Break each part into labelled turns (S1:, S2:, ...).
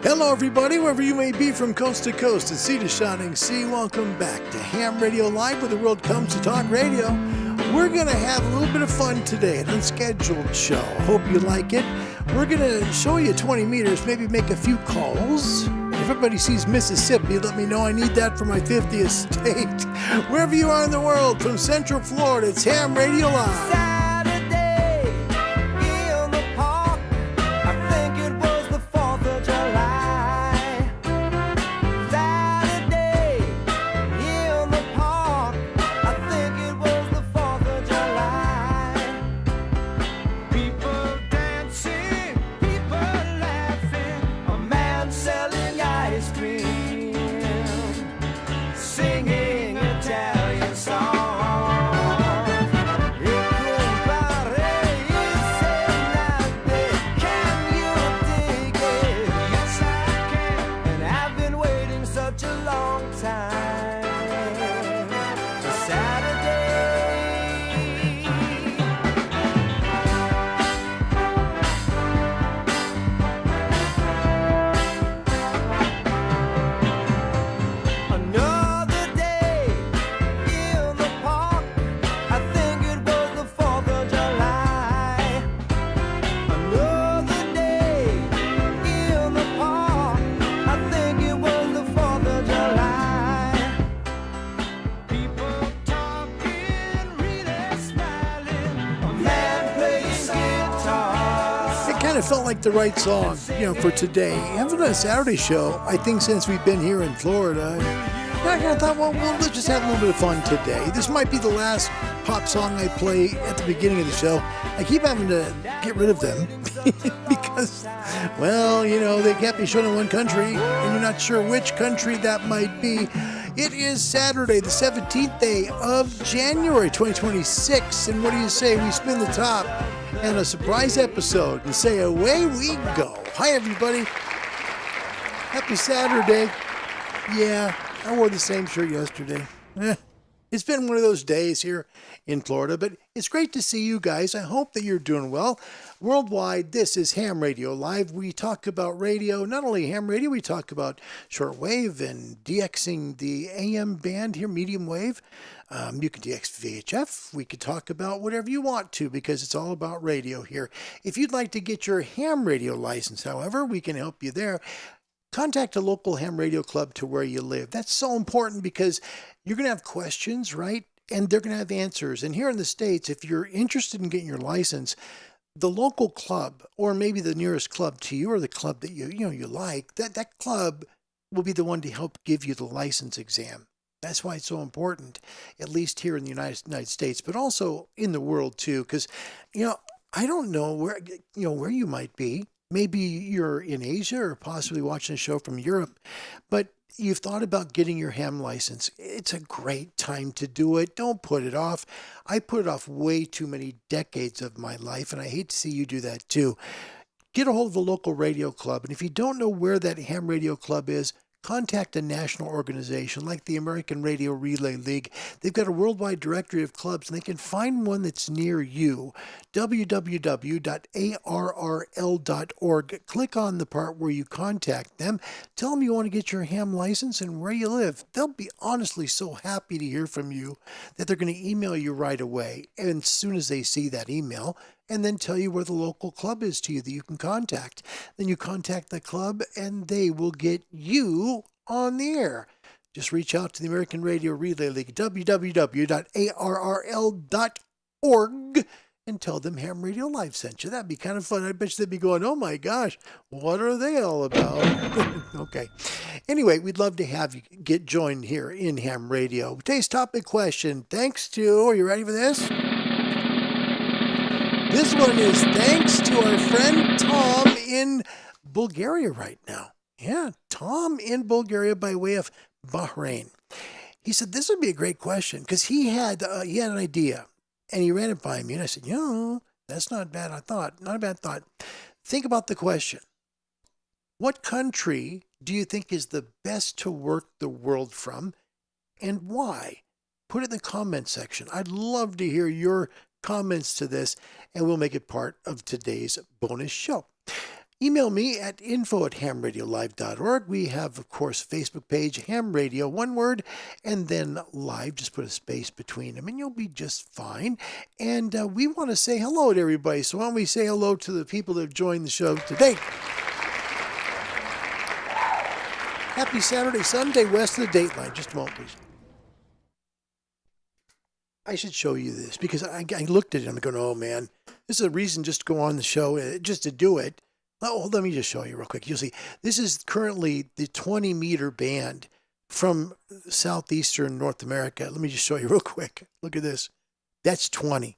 S1: Hello, everybody, wherever you may be from coast to coast and sea to shining sea. Welcome back to Ham Radio Live, where the world comes to talk radio. We're going to have a little bit of fun today, an unscheduled show. Hope you like it. We're going to show you 20 meters, maybe make a few calls. If everybody sees Mississippi, let me know I need that for my 50th state. Wherever you are in the world, from Central Florida, it's Ham Radio Live. Felt like the right song, for today. Having a Saturday show, I think since we've been here in Florida, I thought, well, let's just have a little bit of fun today. This might be the last pop song I play at the beginning of the show. I keep having to get rid of them because, well, they can't be shown in one country, and you're not sure which country that might be. It is Saturday, the 17th day of January 2026, and what do you say? We spin the top and a surprise episode and say, away we go. Hi, everybody. Happy Saturday. Yeah, I wore the same shirt yesterday. It's been one of those days here in Florida, but it's great to see you guys. I hope that you're doing well. Worldwide, this is Ham Radio Live. We talk about radio, not only ham radio, we talk about shortwave and DXing the AM band here, medium wave. You can DX VHF. We could talk about whatever you want to because it's all about radio here. If you'd like to get your ham radio license, however, we can help you there. Contact a local ham radio club to where you live. That's so important because you're going to have questions, right? And they're going to have answers. And here in the States, if you're interested in getting your license, the local club, or maybe the nearest club to you, or the club that you like, that club will be the one to help give you the license exam. That's why it's so important, at least here in the United States, but also in the world too. Because, I don't know where you might be. Maybe you're in Asia or possibly watching a show from Europe, but you've thought about getting your ham license. It's a great time to do it. Don't put it off. I put it off way too many decades of my life, and I hate to see you do that too. Get a hold of a local radio club, and if you don't know where that ham radio club is, contact a national organization like the American Radio Relay League. They've got a worldwide directory of clubs, and they can find one that's near you. www.arrl.org. Click on the part where you contact them. Tell them you want to get your ham license and where you live. They'll be honestly so happy to hear from you that they're going to email you right away. And as soon as they see that email, and then tell you where the local club is to you that you can contact. Then you contact the club and they will get you on the air. Just reach out to the American Radio Relay League, www.arrl.org, and tell them Ham Radio Live sent you. That'd be kind of fun. I bet you they'd be going, oh my gosh, what are they all about? Okay. Anyway, we'd love to have you get joined here in Ham Radio. Today's topic question, thanks to, are you ready for this? This one is thanks to our friend Tom in Bulgaria right now. Yeah, Tom in Bulgaria by way of Bahrain. He said this would be a great question because he had an idea and he ran it by me and I said, that's not bad. Not a bad thought. Think about the question. What country do you think is the best to work the world from and why? Put it in the comment section. I'd love to hear your comments to this, and we'll make it part of today's bonus show. Email me at info@hamradiolive.org. We have, of course, a Facebook page, Ham Radio, one word, and then live. Just put a space between them, and you'll be just fine. And we want to say hello to everybody. So why don't we say hello to the people that have joined the show today? Happy Saturday, Sunday, west of the Dateline. Just a moment, please. I should show you this because I looked at it and I'm going, oh man, this is a reason just to go on the show, just to do it. Oh, let me just show you real quick. You'll see, this is currently the 20-meter band from southeastern North America. Let me just show you real quick. Look at this. That's 20.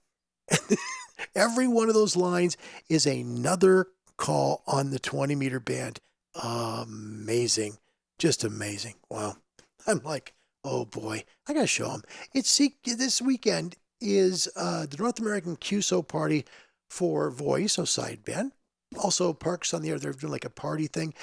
S1: Every one of those lines is another call on the 20-meter band. Amazing. Just amazing. Wow. I'm like, oh boy, I got to show them. This weekend is the North American QSO party for Voice, so sideband. Also, Parks on the Air, they're doing like a party thing,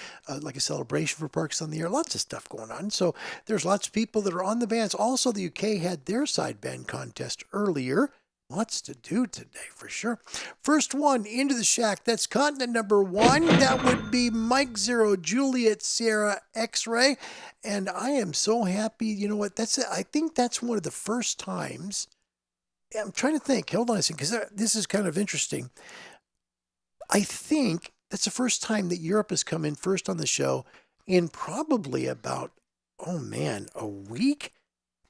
S1: like a celebration for Parks on the Air. Lots of stuff going on. So there's lots of people that are on the bands. Also, the UK had their sideband contest earlier. Lots to do today, for sure. First one into the shack. That's continent number 1. That would be Mike Zero, Juliet Sierra X-Ray. And I am so happy. You know what? I think that's one of the first times. I'm trying to think. Hold on a second, because this is kind of interesting. I think that's the first time that Europe has come in first on the show in probably about, a week?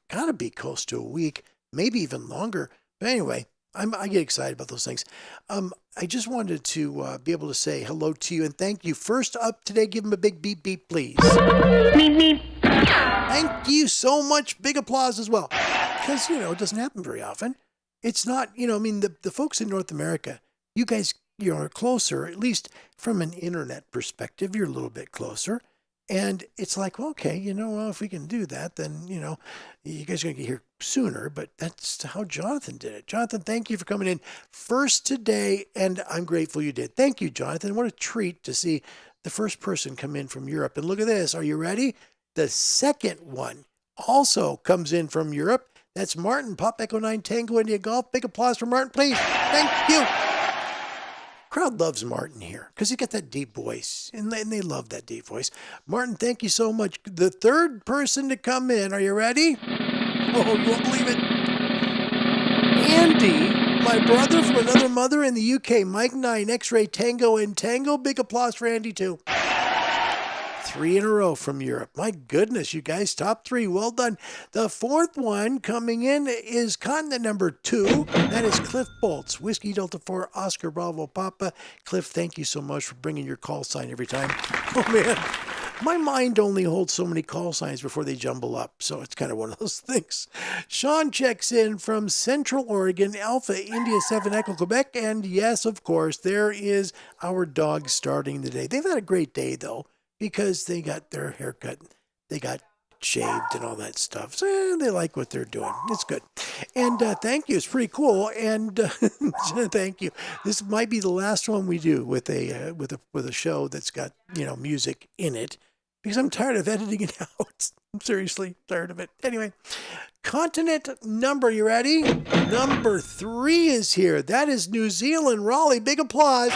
S1: Gotta be close to a week, maybe even longer. But anyway, I get excited about those things. I just wanted to be able to say hello to you and thank you. First up today, give them a big beep beep, please. Beep beep. Thank you so much. Big applause as well. Because, it doesn't happen very often. It's not, the folks in North America, you guys, are closer, at least from an internet perspective, you're a little bit closer. And it's like, well, okay, if we can do that, then, you guys are going to get here sooner. But that's how Jonathan did it. Jonathan, thank you for coming in first today. And I'm grateful you did. Thank you, Jonathan. What a treat to see the first person come in from Europe. And look at this. Are you ready? The second one also comes in from Europe. That's Martin, Pop Echo 9 Tango India Golf. Big applause for Martin, please. Thank you. Crowd loves Martin here because he's got that deep voice, and they love that deep voice. Martin, thank you so much. The third person to come in, are you ready? Oh, you won't believe it. Andy, my brother from another mother in the UK, Mike 9, X-Ray Tango and Tango. Big applause for Andy, too. 3 in a row from Europe. My goodness, you guys, top 3. Well done. The fourth one coming in is continent number 2. That is Cliff Bolts, Whiskey Delta 4, Oscar Bravo Papa. Cliff, thank you so much for bringing your call sign every time. Oh, man. My mind only holds so many call signs before they jumble up, so it's kind of one of those things. Sean checks in from Central Oregon, Alpha India 7 Echo Quebec, and yes, of course, there is our dog starting the day. They've had a great day, though, because they got their haircut, they got shaved and all that stuff. So they like what they're doing. It's good. And thank you. It's pretty cool. And thank you. This might be the last one we do with a show that's got, music in it, because I'm tired of editing it out. I'm seriously tired of it. Anyway, continent number, you ready? Number 3 is here. That is New Zealand, Raleigh. Big applause.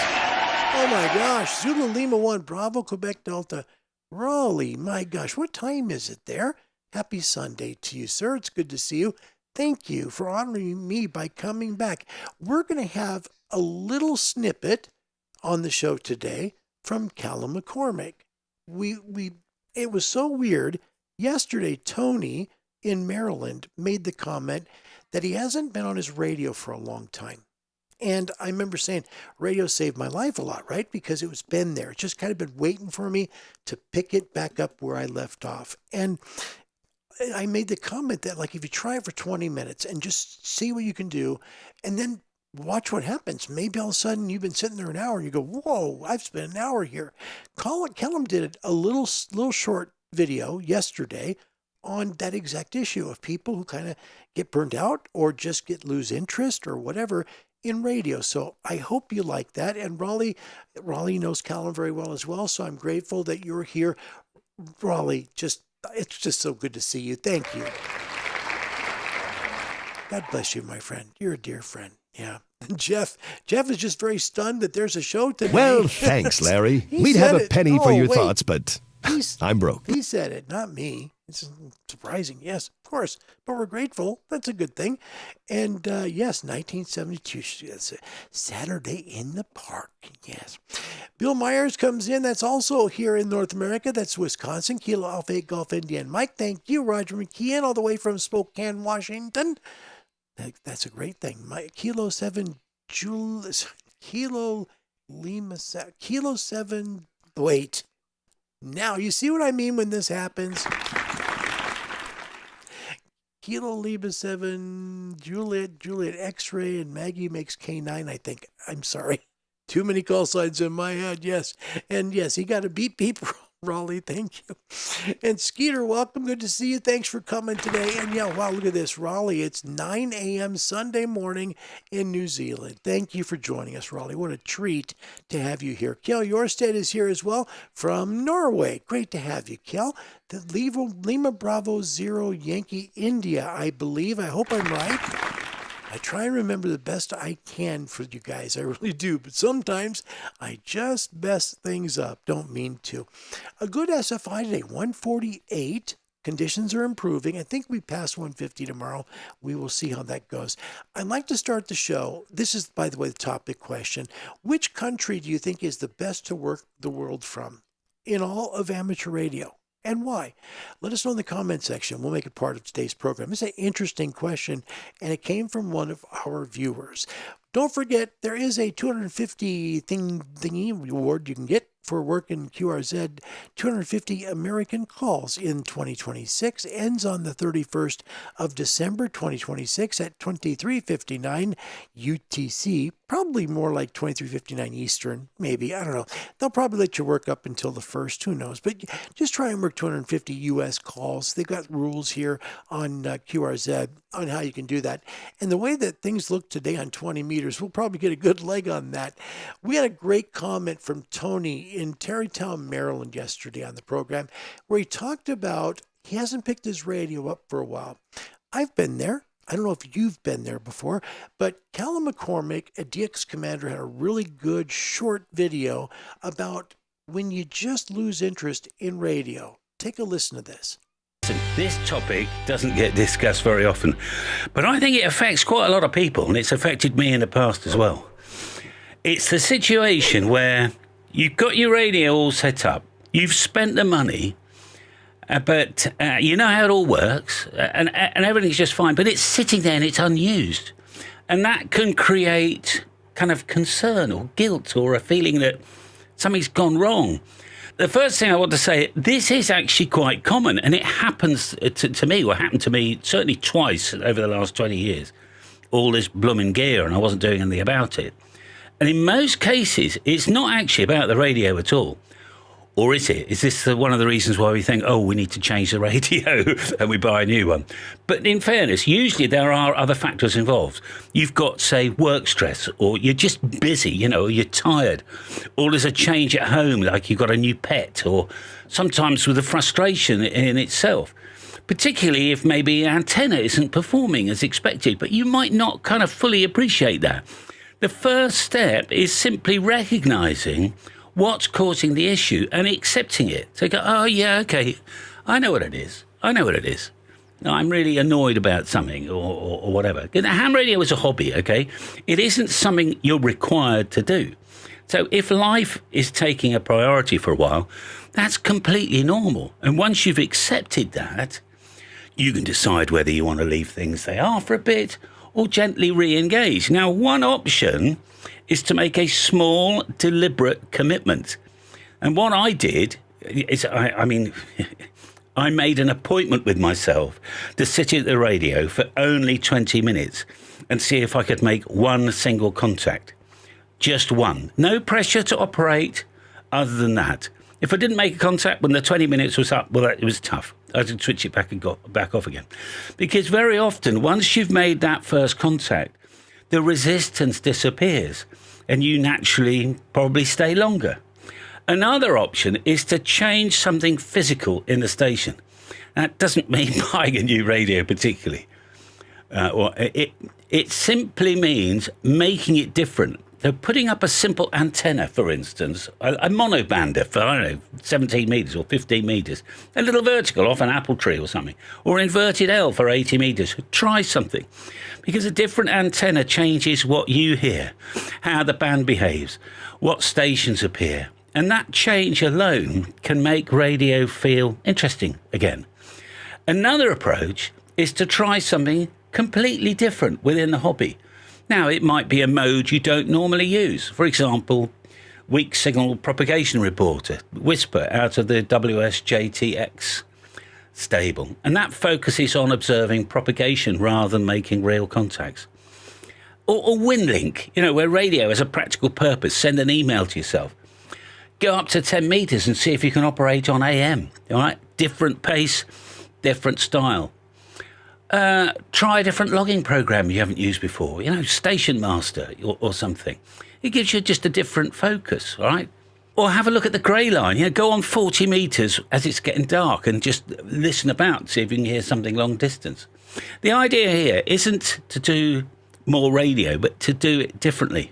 S1: Oh my gosh, Zulu Lima 1, Bravo, Quebec Delta, Raleigh. My gosh, what time is it there? Happy Sunday to you, sir. It's good to see you. Thank you for honoring me by coming back. We're going to have a little snippet on the show today from Callum McCormick. It was so weird. Yesterday, Tony in Maryland made the comment that he hasn't been on his radio for a long time. And I remember saying, radio saved my life a lot, right? Because it was been there. It's just kind of been waiting for me to pick it back up where I left off. And I made the comment that, like, if you try it for 20 minutes and just see what you can do, and then watch what happens. Maybe all of a sudden you've been sitting there an hour and you go, whoa, I've spent an hour here. Callum did a little short video yesterday on that exact issue of people who kind of get burned out or just lose interest or whatever in radio. So I hope you like that. And Raleigh knows Callum very well as well. So I'm grateful that you're here. Raleigh, it's just so good to see you. Thank you. God bless you, my friend. You're a dear friend. Yeah. Jeff is just very stunned that there's a show today.
S2: Well, thanks, Larry.
S1: He
S2: We'd
S1: said
S2: have a
S1: it.
S2: penny for
S1: Oh,
S2: your
S1: wait.
S2: thoughts, but I'm broke.
S1: He said it, not me. It's surprising. Yes, of course. But we're grateful. That's a good thing. And yes, 1972. That's a Saturday in the Park. Yes. Bill Myers comes in. That's also here in North America. That's Wisconsin. Kilo Alpha 8 Golf Indian Mike. Thank you. Roger McKeon, all the way from Spokane, Washington. That's a great thing. Kilo 7 Julius. Kilo Lima. Kilo 7. Wait. Now, you see what I mean when this happens? Kilo Lima 7, Juliet X-ray, and Maggie makes K9, I think. I'm sorry. Too many call signs in my head, yes. And yes, he got a beep, Raleigh, thank you. And Skeeter, welcome. Good to see you. Thanks for coming today. And yeah, wow, look at this. Raleigh, it's 9 a.m. Sunday morning in New Zealand. Thank you for joining us, Raleigh. What a treat to have you here. Kjell Jorstedt is here as well from Norway. Great to have you, Kjell. The Lima Bravo Zero Yankee India, I believe. I hope I'm right. I try and remember the best I can for you guys. I really do. But sometimes I just mess things up. Don't mean to. A good SFI today, 148. Conditions are improving. I think we pass 150 tomorrow. We will see how that goes. I'd like to start the show. This is, by the way, the topic question. Which country do you think is the best to work the world from in all of amateur radio? And why? Let us know in the comment section. We'll make it part of today's program. It's an interesting question, and it came from one of our viewers. Don't forget, there is a 250 thingy reward you can get for work in QRZ. 250 American calls in 2026. Ends on the 31st of December 2026 at 23:59 UTC. Probably more like 23:59 Eastern, maybe. I don't know. They'll probably let you work up until the 1st. Who knows? But just try and work 250 U.S. calls. They've got rules here on QRZ on how you can do that. And the way that things look today on 20 meters, we'll probably get a good leg on that. We had a great comment from Tony in Tarrytown, Maryland yesterday on the program where he talked about he hasn't picked his radio up for a while. I've been there. I don't know if you've been there before, but Callum McCormick, a DX commander, had a really good short video about when you just lose interest in radio. Take a listen to this.
S3: This topic doesn't get discussed very often, but I think it affects quite a lot of people, and it's affected me in the past as well. It's the situation where you've got your radio all set up, you've spent the money, but you know how it all works, and everything's just fine, but it's sitting there and it's unused. And that can create kind of concern or guilt or a feeling that something's gone wrong. The first thing I want to say, this is actually quite common, and it happens to me, or happened to me certainly twice over the last 20 years. All this blooming gear, and I wasn't doing anything about it. And in most cases, it's not actually about the radio at all. Or is it? Is this one of the reasons why we think, oh, we need to change the radio and we buy a new one? But in fairness, usually there are other factors involved. You've got, say, work stress, or you're just busy, you're tired, or there's a change at home, like you've got a new pet, or sometimes with the frustration in itself, particularly if maybe antenna isn't performing as expected, but you might not kind of fully appreciate that. The first step is simply recognizing what's causing the issue and accepting it. So you go, oh, yeah, okay, I know what it is. I'm really annoyed about something or whatever. The ham radio is a hobby, okay? It isn't something you're required to do. So if life is taking a priority for a while, that's completely normal. And once you've accepted that, you can decide whether you want to leave things they are for a bit or gently re-engage. Now, one option is to make a small, deliberate commitment. And what I did is, I made an appointment with myself to sit at the radio for only 20 minutes and see if I could make one single contact. Just one. No pressure to operate other than that. If I didn't make a contact when the 20 minutes was up, well, it was tough. I had to switch it back and got back off again. Because very often, once you've made that first contact, the resistance disappears and you naturally probably stay longer. Another option is to change something physical in the station. That doesn't mean buying a new radio particularly. It simply means making it different. So putting up a simple antenna, for instance, a monobander for, I don't know, 17 metres or 15 metres, a little vertical off an apple tree or something, or inverted L for 80 metres. Try something. Because a different antenna changes what you hear, how the band behaves, what stations appear. And that change alone can make radio feel interesting again. Another approach is to try something completely different within the hobby. Now, it might be a mode you don't normally use. For example, weak signal propagation reporter, WSPR, out of the WSJTX stable. And that focuses on observing propagation rather than making real contacts. Or WinLink, where radio has a practical purpose. Send an email to yourself. Go up to 10 metres and see if you can operate on AM. All right? Different pace, different style. Try a different logging program you haven't used before, Station Master or something. It gives you just a different focus, all right? Or have a look at the grey line, go on 40 metres as it's getting dark and just listen about, see if you can hear something long distance. The idea here isn't to do more radio, but to do it differently.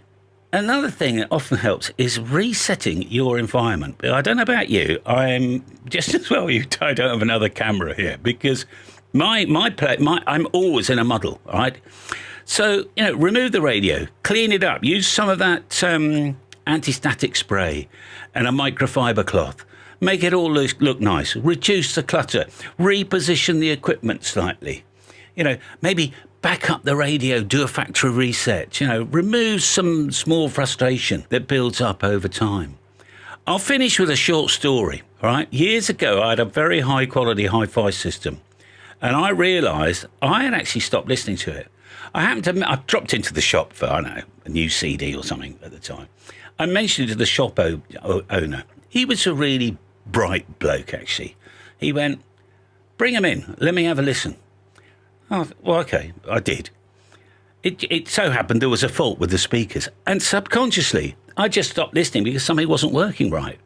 S3: Another thing that often helps is resetting your environment. I don't know about you, I'm just as well I don't have another camera here because I'm always in a muddle, all right? So, remove the radio, clean it up, use some of that anti-static spray and a microfiber cloth. Make it all look nice, reduce the clutter, reposition the equipment slightly. Maybe back up the radio, do a factory reset, remove some small frustration that builds up over time. I'll finish with a short story, all right? Years ago, I had a very high-quality hi-fi system. And I realised I had actually stopped listening to it. I dropped into the shop for, I don't know, a new CD or something at the time. I mentioned it to the shop owner. He was a really bright bloke, actually. He went, "Bring him in, let me have a listen." Oh, well, okay, I did. It so happened there was a fault with the speakers. And subconsciously, I just stopped listening because something wasn't working right.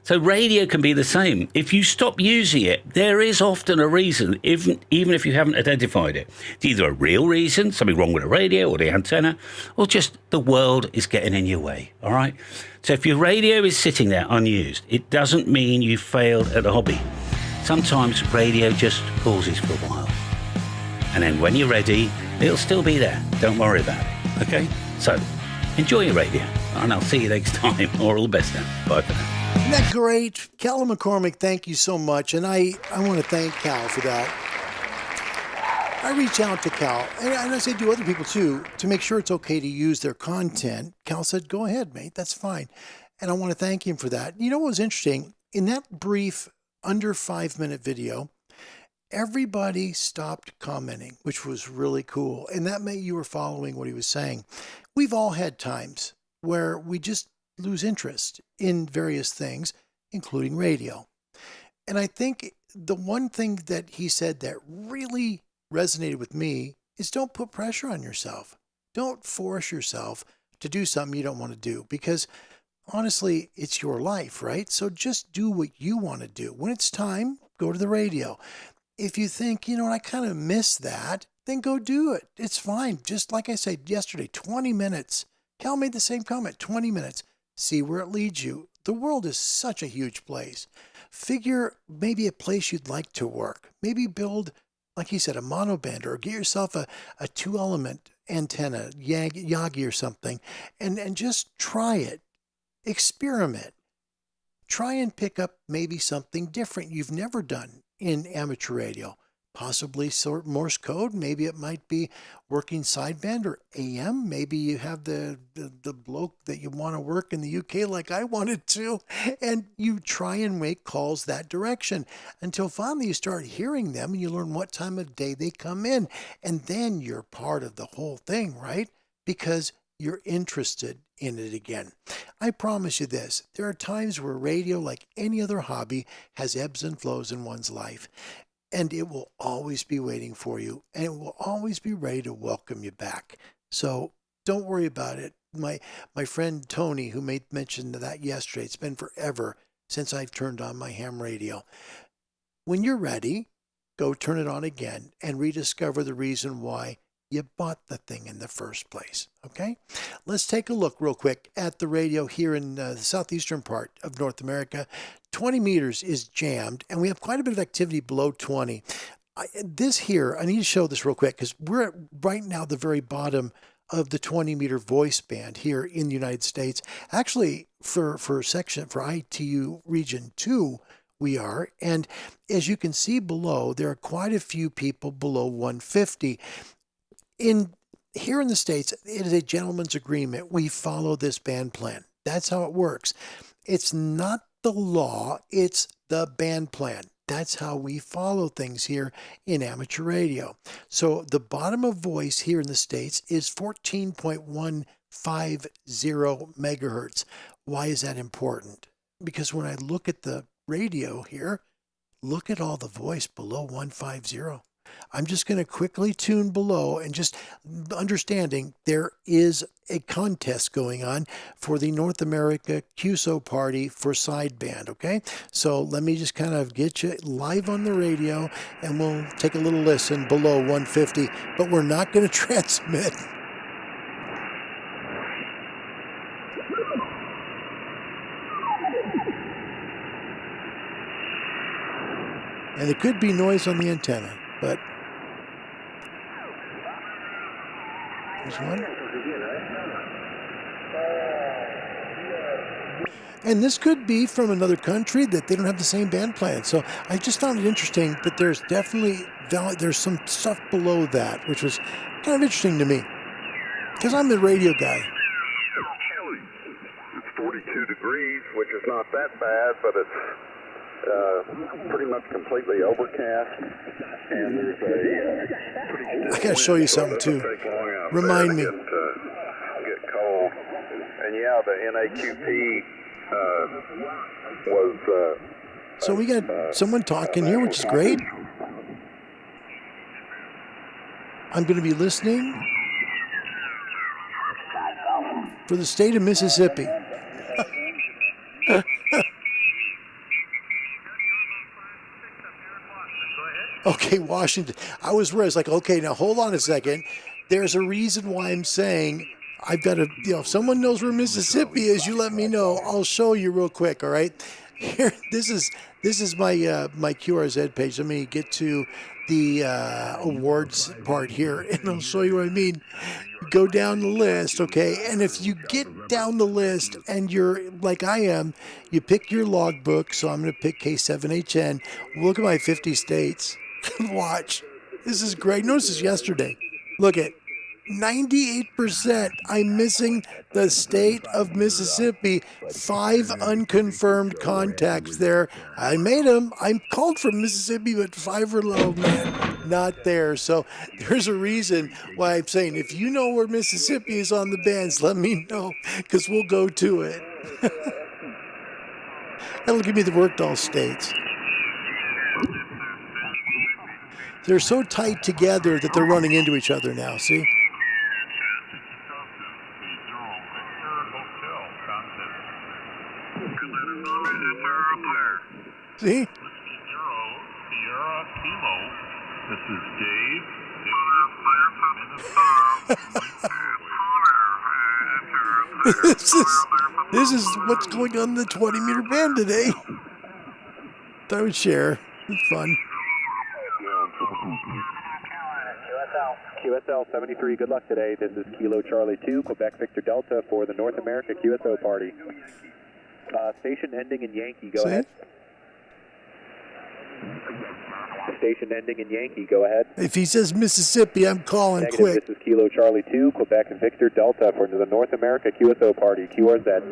S3: So radio can be the same. If you stop using it, there is often a reason, even if you haven't identified it. It's either a real reason, something wrong with the radio or the antenna, or just the world is getting in your way, all right? So if your radio is sitting there unused, it doesn't mean you failed at the hobby. Sometimes radio just pauses for a while. And then when you're ready, it'll still be there. Don't worry about it, okay? So enjoy your radio, and I'll see you next time. All the best now. Bye for now.
S1: Isn't that great? Cal McCormick, thank you so much. And I want to thank Cal for that. I reach out to Cal, and I say to other people too, to make sure it's okay to use their content. Cal said, "Go ahead, mate, that's fine." And I want to thank him for that. You know what was interesting? In that brief, under 5-minute video, everybody stopped commenting, which was really cool. And that meant you were following what he was saying. We've all had times where we just lose interest in various things, including radio. And I think the one thing that he said that really resonated with me is don't put pressure on yourself. Don't force yourself to do something you don't want to do because honestly, it's your life, right? So just do what you want to do. When it's time, go to the radio. If you think, I kind of miss that, then go do it. It's fine. Just like I said yesterday, 20 minutes. Cal made the same comment, 20 minutes. See where it leads you. The world is such a huge place. Figure maybe a place you'd like to work. Maybe build, like he said, a monoband or get yourself a 2-element antenna, Yagi or something, and just try it. Experiment. Try and pick up maybe something different you've never done in amateur radio. Possibly Morse code. Maybe it might be working sideband or AM. Maybe you have the bloke that you want to work in the UK like I wanted to, and you try and make calls that direction until finally you start hearing them and you learn what time of day they come in. And then you're part of the whole thing, right? Because you're interested in it again. I promise you this, there are times where radio, like any other hobby, has ebbs and flows in one's life. And it will always be waiting for you, and it will always be ready to welcome you back. So don't worry about it. My friend Tony, who made mention of that yesterday, it's been forever since I've turned on my ham radio. When you're ready, go turn it on again and rediscover the reason why you bought the thing in the first place, okay? Let's take a look real quick at the radio here in the southeastern part of North America. 20 meters is jammed, and we have quite a bit of activity below 20. I need to show this real quick because we're at right now the very bottom of the 20-meter voice band here in the United States. Actually, for ITU Region 2, we are. And as you can see below, there are quite a few people below 150. Here in the States, it is a gentleman's agreement. We follow this band plan. That's how it works. It's not the law, it's the band plan. That's how we follow things here in amateur radio. So the bottom of voice here in the States is 14.150 megahertz. Why is that important? Because when I look at the radio here, look at all the voice below 150. I'm just going to quickly tune below and just understanding there is a contest going on for the North America QSO party for sideband, okay? So let me just kind of get you live on the radio and we'll take a little listen below 150, but we're not going to transmit. And there could be noise on the antenna. But there's one. And this could be from another country that they don't have the same band plan. So I just found it interesting that there's definitely there's some stuff below that, which was kind of interesting to me because I'm the radio guy.
S4: It's 42 degrees, which is not that bad, but it's pretty much completely overcast, and there's a
S1: I gotta show you something too. Remind me.
S4: Get cold, and yeah, the NAQP was.
S1: So we got someone talking here, which is great. I'm going to be listening for the state of Mississippi. Okay, Washington. I was like, okay, now hold on a second. There's a reason why I'm saying I've got to, if someone knows where Mississippi is, you let me know. I'll show you real quick, all right? Here, this is my my QRZ page. Let me get to the awards part here, and I'll show you what I mean. Go down the list, okay? And if you get down the list and you're like I am, you pick your logbook. So I'm going to pick K7HN. Look at my 50 states. Watch. This is great. Notice this yesterday. Look at 98%. I'm missing the state of Mississippi. 5 unconfirmed contacts there. I made them. I'm called from Mississippi, but 5 are low, man. Not there. So there's a reason why I'm saying if you know where Mississippi is on the bands, let me know because we'll go to it. That'll give me the worked all states. They're so tight together that they're running into each other now, see? See?
S5: This is Dave.
S1: This is what's going on in the 20-meter band today. Thought I would share. It's fun.
S6: QSL 73, good luck today. This is Kilo Charlie 2, Quebec Victor Delta for the North America QSO party. Station ending in Yankee, go ahead. Station ending in Yankee, go ahead.
S1: If he says Mississippi, I'm calling
S6: Negative,
S1: quick.
S6: This is Kilo Charlie 2, Quebec Victor Delta for the North America QSO party, QRZ.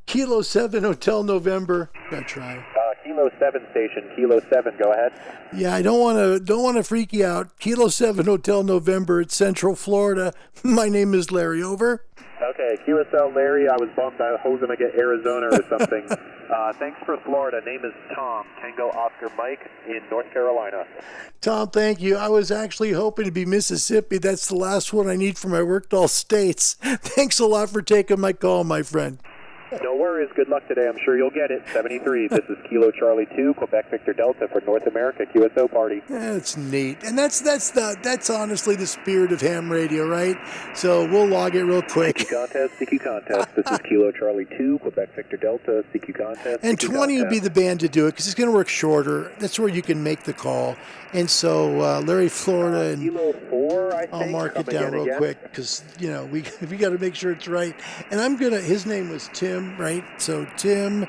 S1: Kilo 7 Hotel November. Gotta try.
S6: Kilo 7 station, Kilo 7, go ahead.
S1: Yeah, I don't want to freak you out. Kilo 7 Hotel November at Central Florida. My name is Larry. Over.
S6: Okay, QSL Larry, I was bummed I was going to get Arizona or something. Thanks for Florida. Name is Tom, Tango Oscar Mike in North Carolina.
S1: Tom, thank you. I was actually hoping to be Mississippi. That's the last one I need for my worked all states. Thanks a lot for taking my call, my friend.
S6: No worries. Good luck today. I'm sure you'll get it. 73. This is Kilo Charlie 2, Quebec Victor Delta for North America QSO Party.
S1: That's neat, and that's honestly the spirit of ham radio, right? So we'll log it real quick.
S6: CQ contest. This is Kilo Charlie 2, Quebec Victor Delta, CQ contest.
S1: And 20 would be the band to do it because it's going to work shorter. That's where you can make the call. And so Larry, Florida, and
S6: Kilo 4, I think.
S1: I'll mark it down real quick because we got to make sure it's right. And his name was Tim, right? So Tim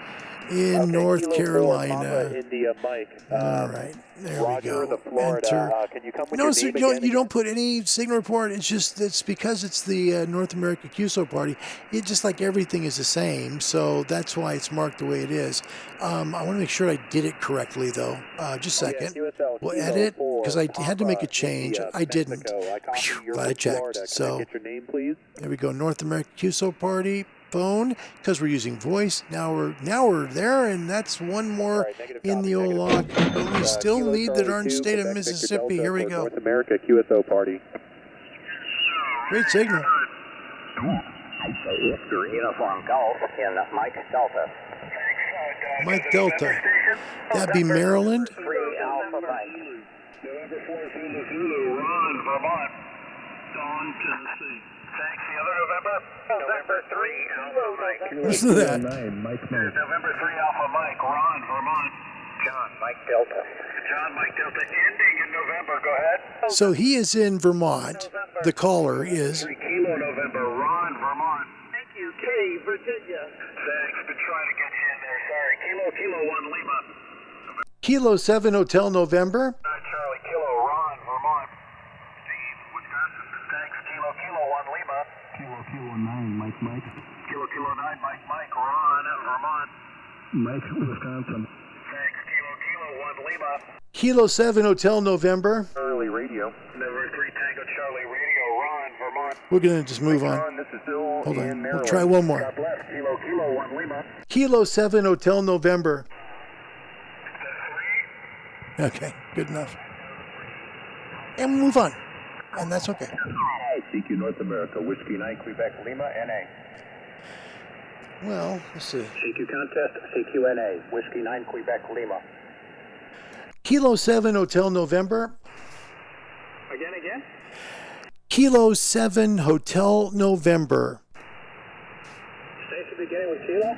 S1: in North
S6: Kilo
S1: Carolina.
S6: 4, Mama India Mike.
S1: All right, there
S6: Roger,
S1: we go.
S6: the Florida.
S1: Enter.
S6: Can you come with
S1: No,
S6: your
S1: so
S6: name again?
S1: you don't put any signal report. It's because it's the North America QSO party. It just like everything is the same, so that's why it's marked the way it is. I want to make sure I did it correctly though. Just a second. We'll edit because I had to make a change. I didn't. Phew, glad I checked. So
S6: Get your name, please.
S1: there we go. North America QSO party phone because we're using voice. Now we're there, and that's one more in the old log. But we still need the darn state of Mississippi. Here we go.
S6: North America QSO party.
S1: Great signal.
S7: Oscar Uniform Golf in Mike Delta.
S1: Mike Delta. That'd be Maryland.
S7: 3 Alpha Mike.
S5: November 4 Zulu, Ron, Vermont. Dawn, Tennessee. Thanks. The other November? November 3 Alpha Mike.
S1: Listen to that.
S5: November 3 Alpha Mike, Ron, Vermont.
S7: John Mike Delta.
S5: John Mike Delta, ending in November. Go ahead.
S1: So he is in Vermont. The caller is.
S5: 3 Kilo November, Ron, Vermont.
S7: Thank you. K, Virginia.
S5: Thanks. Been trying to get you in there. Sorry. Kilo 1 Lima.
S1: Kilo 7 Hotel November.
S5: Charlie, Kilo, Ron, Vermont. Steve, Wisconsin. Thanks. Kilo 1 Lima.
S8: Kilo 9, Mike.
S5: Kilo 9, Mike, Ron, Vermont.
S8: Mike, Wisconsin.
S5: Thanks. Kilo 1 Lima.
S1: Kilo 7 Hotel November.
S6: Early radio.
S5: November 3 Tango Charlie Radio, Ron, Vermont.
S1: We're going to just move on.
S6: Ron, this is Bill
S1: Hold
S6: in
S1: on.
S6: Maryland.
S1: We'll try one more.
S5: God bless. Kilo 1 Lima.
S1: Kilo 7 Hotel November.
S5: That's
S1: 3. Okay, good enough. And we'll move on. And that's okay.
S4: CQ North America, Whiskey 9, Quebec, Lima, NA.
S1: Well, let's see.
S7: CQ contest, CQNA. Whiskey 9 Quebec Lima.
S1: Kilo 7 Hotel November.
S7: Again?
S1: Kilo 7 Hotel November.
S7: Station beginning with Kilo?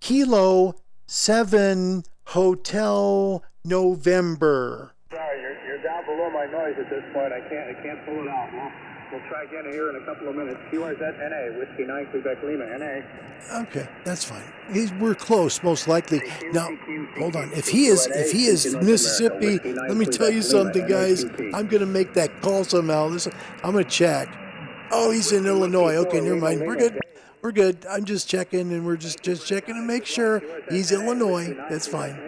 S1: Kilo 7 Hotel November.
S7: Sorry, you're down below my noise at this point. I can't pull it out. We'll try again here in a couple of minutes. QRZ NA, Whiskey 9 Quebec Lima, NA.
S1: Okay, that's fine. We're close, most likely. Now, hold on. If he is Mississippi, let me tell you something, guys. I'm gonna make that call somehow. I'm gonna check. Oh, he's in Illinois. Okay, never mind. We're good. I'm just checking, and we're just checking to make sure he's Illinois. That's fine.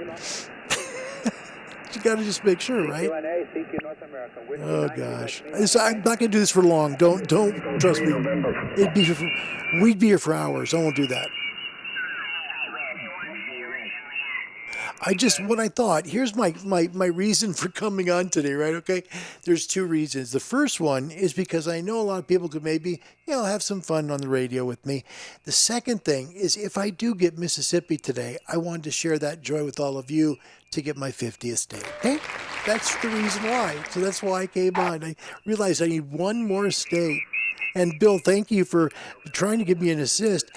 S1: You got to just make sure, right? Oh gosh, I'm not gonna do this for long. Don't trust me. We'd be here for hours. I won't do that. What I thought, here's my reason for coming on today, right? Okay. There's two reasons. The first one is because I know a lot of people could maybe, have some fun on the radio with me. The second thing is if I do get Mississippi today, I wanted to share that joy with all of you to get my 50th state. Okay. That's the reason why. So that's why I came on. I realized I need one more state. And Bill, thank you for trying to give me an assist.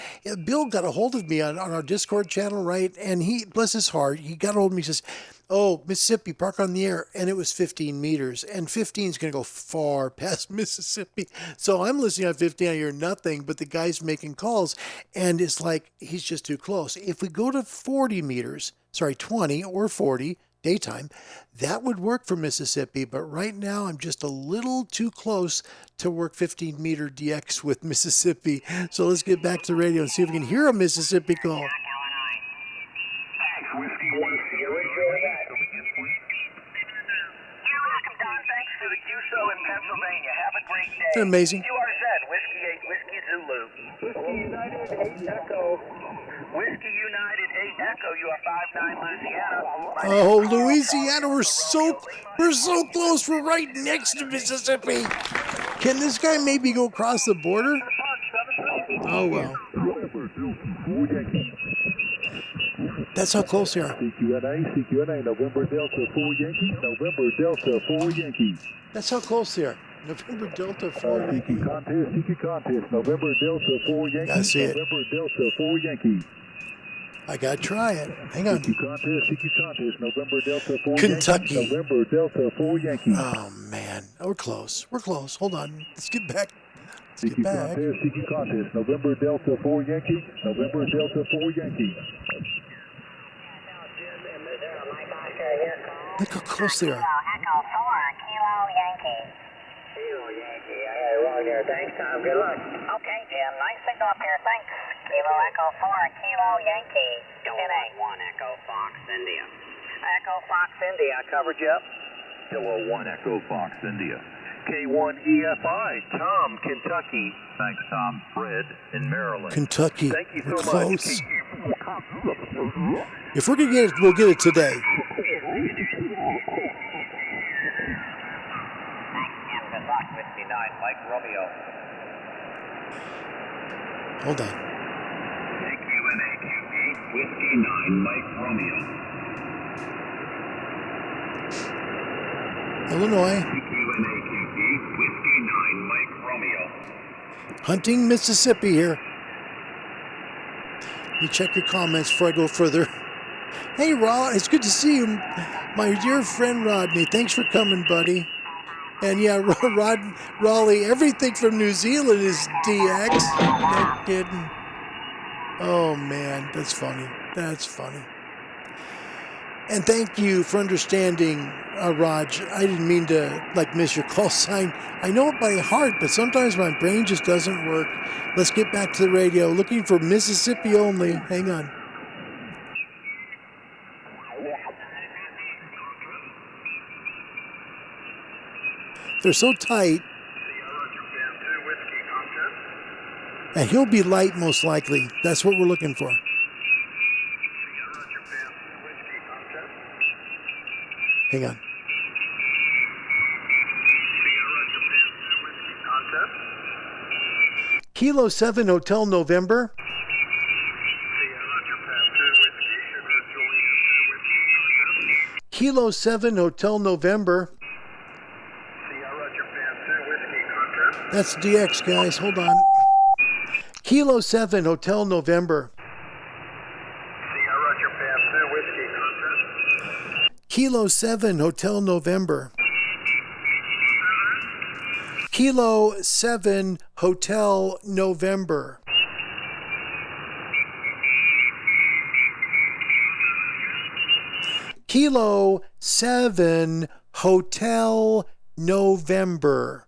S1: Bill got a hold of me on our Discord channel, right? And he, bless his heart, he got a hold of me and says, oh, Mississippi, park on the air. And it was 15 meters. And 15 is going to go far past Mississippi. So I'm listening on 15, I hear nothing, but the guy's making calls. And it's like, he's just too close. If we go to 20 or 40, daytime, that would work for Mississippi, but right now I'm just a little too close to work 15 meter DX with Mississippi. So let's get back to the radio and see if we can hear a Mississippi call. Isn't it amazing?
S7: QRZ, Whiskey 8, Whiskey Zulu. Whiskey United 8 Echo. Whiskey United 8 Echo, you are 59 Louisiana.
S1: Oh, Louisiana, we're so close. We're right next to Mississippi. Can this guy maybe go across the border? Oh, well. That's how close they are.
S9: CQNA, November Delta 4 Yankee, November Delta 4 Yankee.
S1: That's how close they are. November Delta 4 Yankee.
S9: CQ contest, November Delta 4 Yankee,
S1: I see it.
S9: November Delta 4 Yankee.
S1: I gotta try it. Hang on.
S9: CQ contest, November Delta 4
S1: Kentucky.
S9: Yankee, November Delta 4 Yankee.
S1: Oh man, we're close. We're close. Hold on. Let's get back. Let's get
S9: CQ
S1: back.
S9: contest, November Delta 4 Yankee, November Delta 4 Yankee.
S1: Look how close they are.
S7: Echo 4, Kilo Yankee. Kilo Yankee, I got it wrong there. Thanks, Tom. Good luck. Okay, Jim. Nice signal up here. Thanks. Kilo Echo 4, Kilo Yankee. 10-8. 1 Echo Fox India. Echo Fox India. Covered you up.
S6: Kilo 1 Echo Fox India. K1 EFI, Tom, Kentucky. Thanks, Tom. Fred in Maryland.
S1: Kentucky.
S6: Thank you
S1: We're
S6: so
S1: close.
S6: much.
S1: If we're gonna get it, we'll get it today.
S7: Good luck, Whiskey 9, Mike Romeo.
S1: Hold on.
S5: KQNA-QB, Whiskey 9, Mike Romeo.
S1: Illinois.
S5: KQNA-QB, Whiskey 9, Mike Romeo.
S1: Hunting, Mississippi here. Let me check your comments before I go further. Hey, Rod, it's good to see you. My dear friend Rodney, thanks for coming, buddy. And yeah, Raleigh, everything from New Zealand is DX. No kidding. Oh, man, that's funny. That's funny. And thank you for understanding, Raj. I didn't mean to, miss your call sign. I know it by heart, but sometimes my brain just doesn't work. Let's get back to the radio. Looking for Mississippi only. Hang on. They're so tight. And he'll be light, most likely. That's what we're looking for. Hang on. Kilo 7 Hotel November. Kilo 7 Hotel November. That's DX, guys. Hold on. Kilo 7 Hotel November. Kilo 7 Hotel November. Kilo 7 Hotel November. Kilo 7 Hotel November.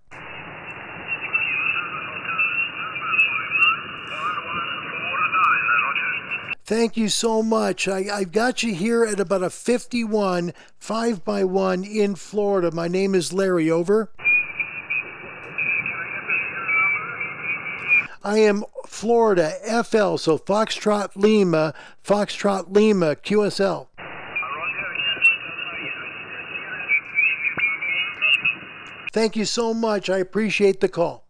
S1: Thank you so much. I've got you here at about a 51 5x1 in Florida. My name is Larry. Over. I am Florida, FL, so Foxtrot Lima, QSL. Thank you so much. I appreciate the call.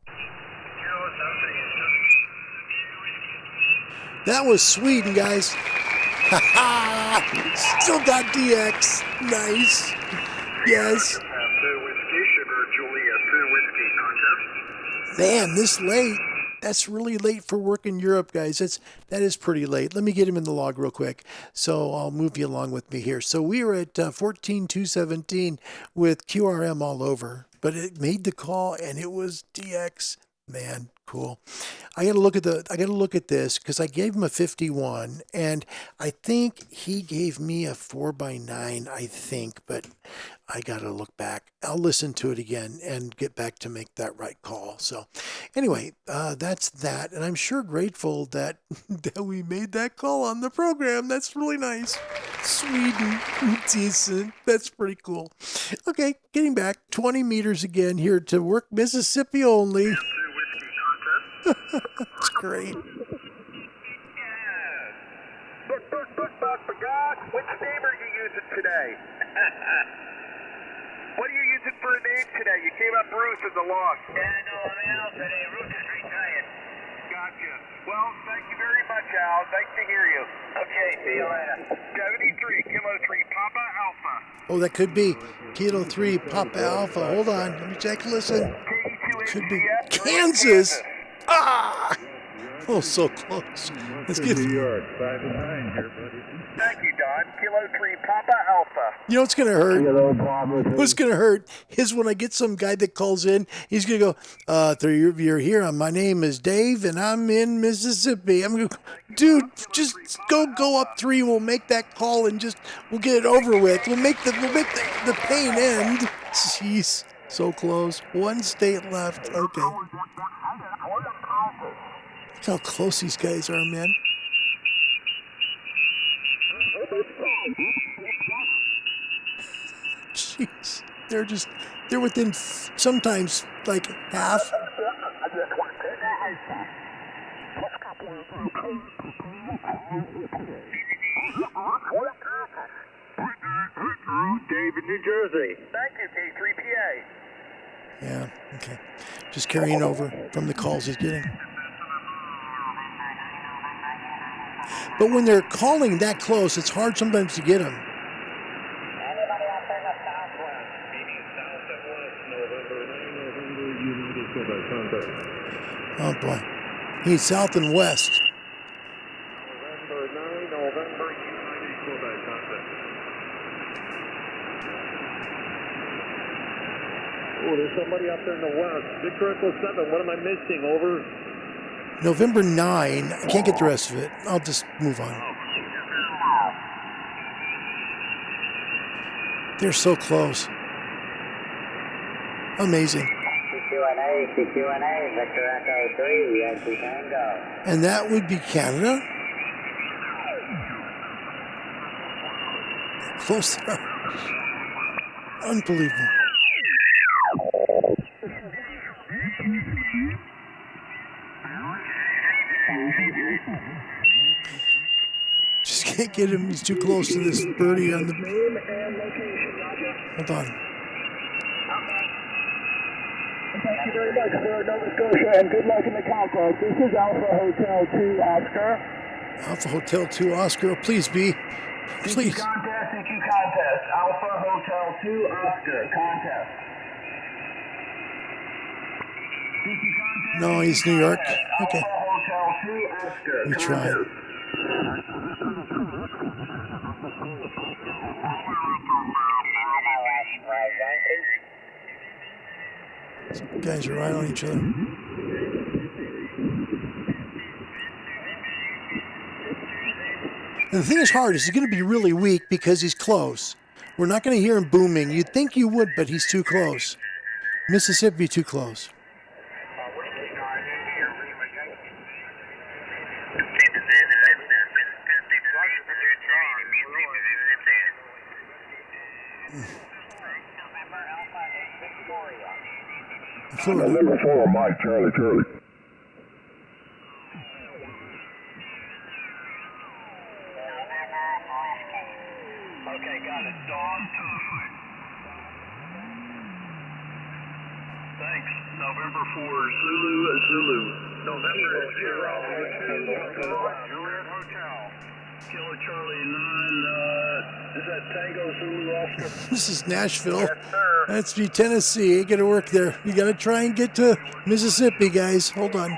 S1: That was Sweden, guys. Still got DX. Nice. Yes. Man, this late. That's really late for work in Europe, guys. That is pretty late. Let me get him in the log real quick. So I'll move you along with me here. So we were at 14,217 with QRM all over, but it made the call and it was DX. Man, cool. I got to look at this because I gave him a 51 and I think he gave me a 4x9, I think, but I got to look back. I'll listen to it again and get back to make that right call. So anyway, that's that. And I'm sure grateful that we made that call on the program. That's really nice. Sweden, decent. That's pretty cool. Okay, getting back 20 meters again here to work Mississippi only. It's great.
S5: Book, for God. Which name are you using today? What are you using for a name today? You came up Bruce in the log.
S7: Yeah, no, I'm out today. Bruce is retired.
S5: Gotcha. Well, thank you very much, Al. Nice to hear you. Okay, see you later. 73, Kilo 3, Papa Alpha.
S1: Oh, that could be Kilo 3, Papa Alpha. Hold on. Let me check. Listen. Could be Kansas. Ah! Oh, so close. Let's get.
S9: New York, 5 and 9 here, buddy.
S5: Thank you, Don. Kilo 3, Papa Alpha.
S1: You know what's going to hurt? What's going to hurt is when I get some guy that calls in, he's going to go, you're here. My name is Dave, and I'm in Mississippi. I'm going to go, dude, just go up 3, and we'll make that call, and we'll get it over with. We'll make the pain end. Jeez, so close. One state left. Okay. Look how close these guys are, man. Jeez, they're within sometimes like half.
S5: Dave in New Jersey. Thank you, K3PA.
S1: Yeah, okay. Just carrying over from the calls he's getting. But when they're calling that close, it's hard sometimes to get them.
S7: Anybody out there in the southwest?
S9: Meaning south and west, November 9, November, United Quebec, contact.
S1: Oh boy, he's south and west.
S9: November 9, November, United Quebec, contact. Oh, there's somebody out there in the west. Victor Echo 7, what am I missing? Over.
S1: November 9, I can't get the rest of it. I'll just move on. They're so close. Amazing.
S7: CQNA, Victor Echo 3, Yankee Tango.
S1: And that would be Canada. How close they are. Unbelievable. Just can't get him. He's too close to this birdie on the. Hold on.
S5: Thank you very much for Nova Scotia, and good luck in the contest. This is Alpha Hotel 2 Oscar.
S1: Alpha Hotel 2 Oscar. Please be. Please.
S5: CQ contest. Alpha Hotel 2 Oscar contest.
S1: No, he's New York. Okay.
S5: Alpha Hotel 2 Oscar
S1: We tried. These guys are right on each other. And the thing is hard is he's going to be really weak because he's close. We're not going to hear him booming. You'd think you would, but he's too close. Mississippi too close.
S4: November 4, Mike, Charlie.
S5: Okay, got it. Dawn Tuffoot. Thanks. November 4, Zulu. November 0, Juliet Hotel. Kilo Charlie 9, is that Tango Zulu Oscar?
S1: This is Nashville.
S5: Yes, sir.
S1: That's be Tennessee. You got to work there. You got to try and get to Mississippi, guys. Hold on.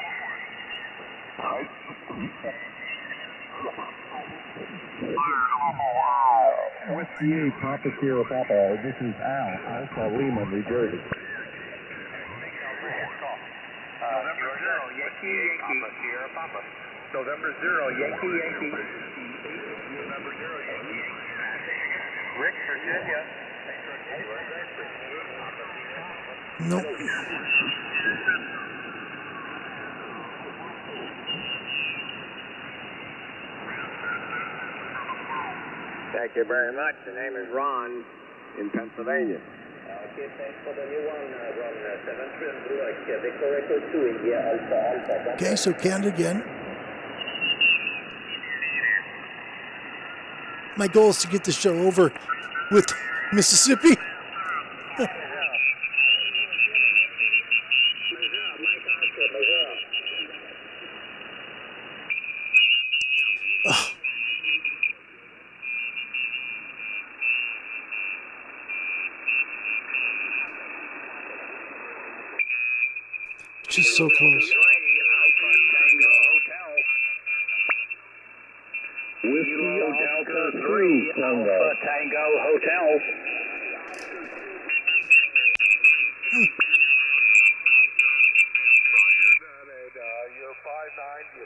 S9: Whiskey Papa Sierra Papa, this is Al, Alpha Lima, New Jersey.
S5: November 0, Yankee, Papa Sierra Papa. November 0, Yankee. November 0, Yankee. Rick, Virginia.
S1: Nope.
S7: Thank you very much. The name is Ron
S9: In Pennsylvania.
S7: Okay, thanks for the new one, Ron 7 Brewak, Victor Echo 2, India Alpha.
S1: Okay, so Canada again. My goal is to get the show over with Mississippi. so close.
S5: Whiskey Delta 3, Alpha Tango Hotel.
S4: Roger that, and you're 590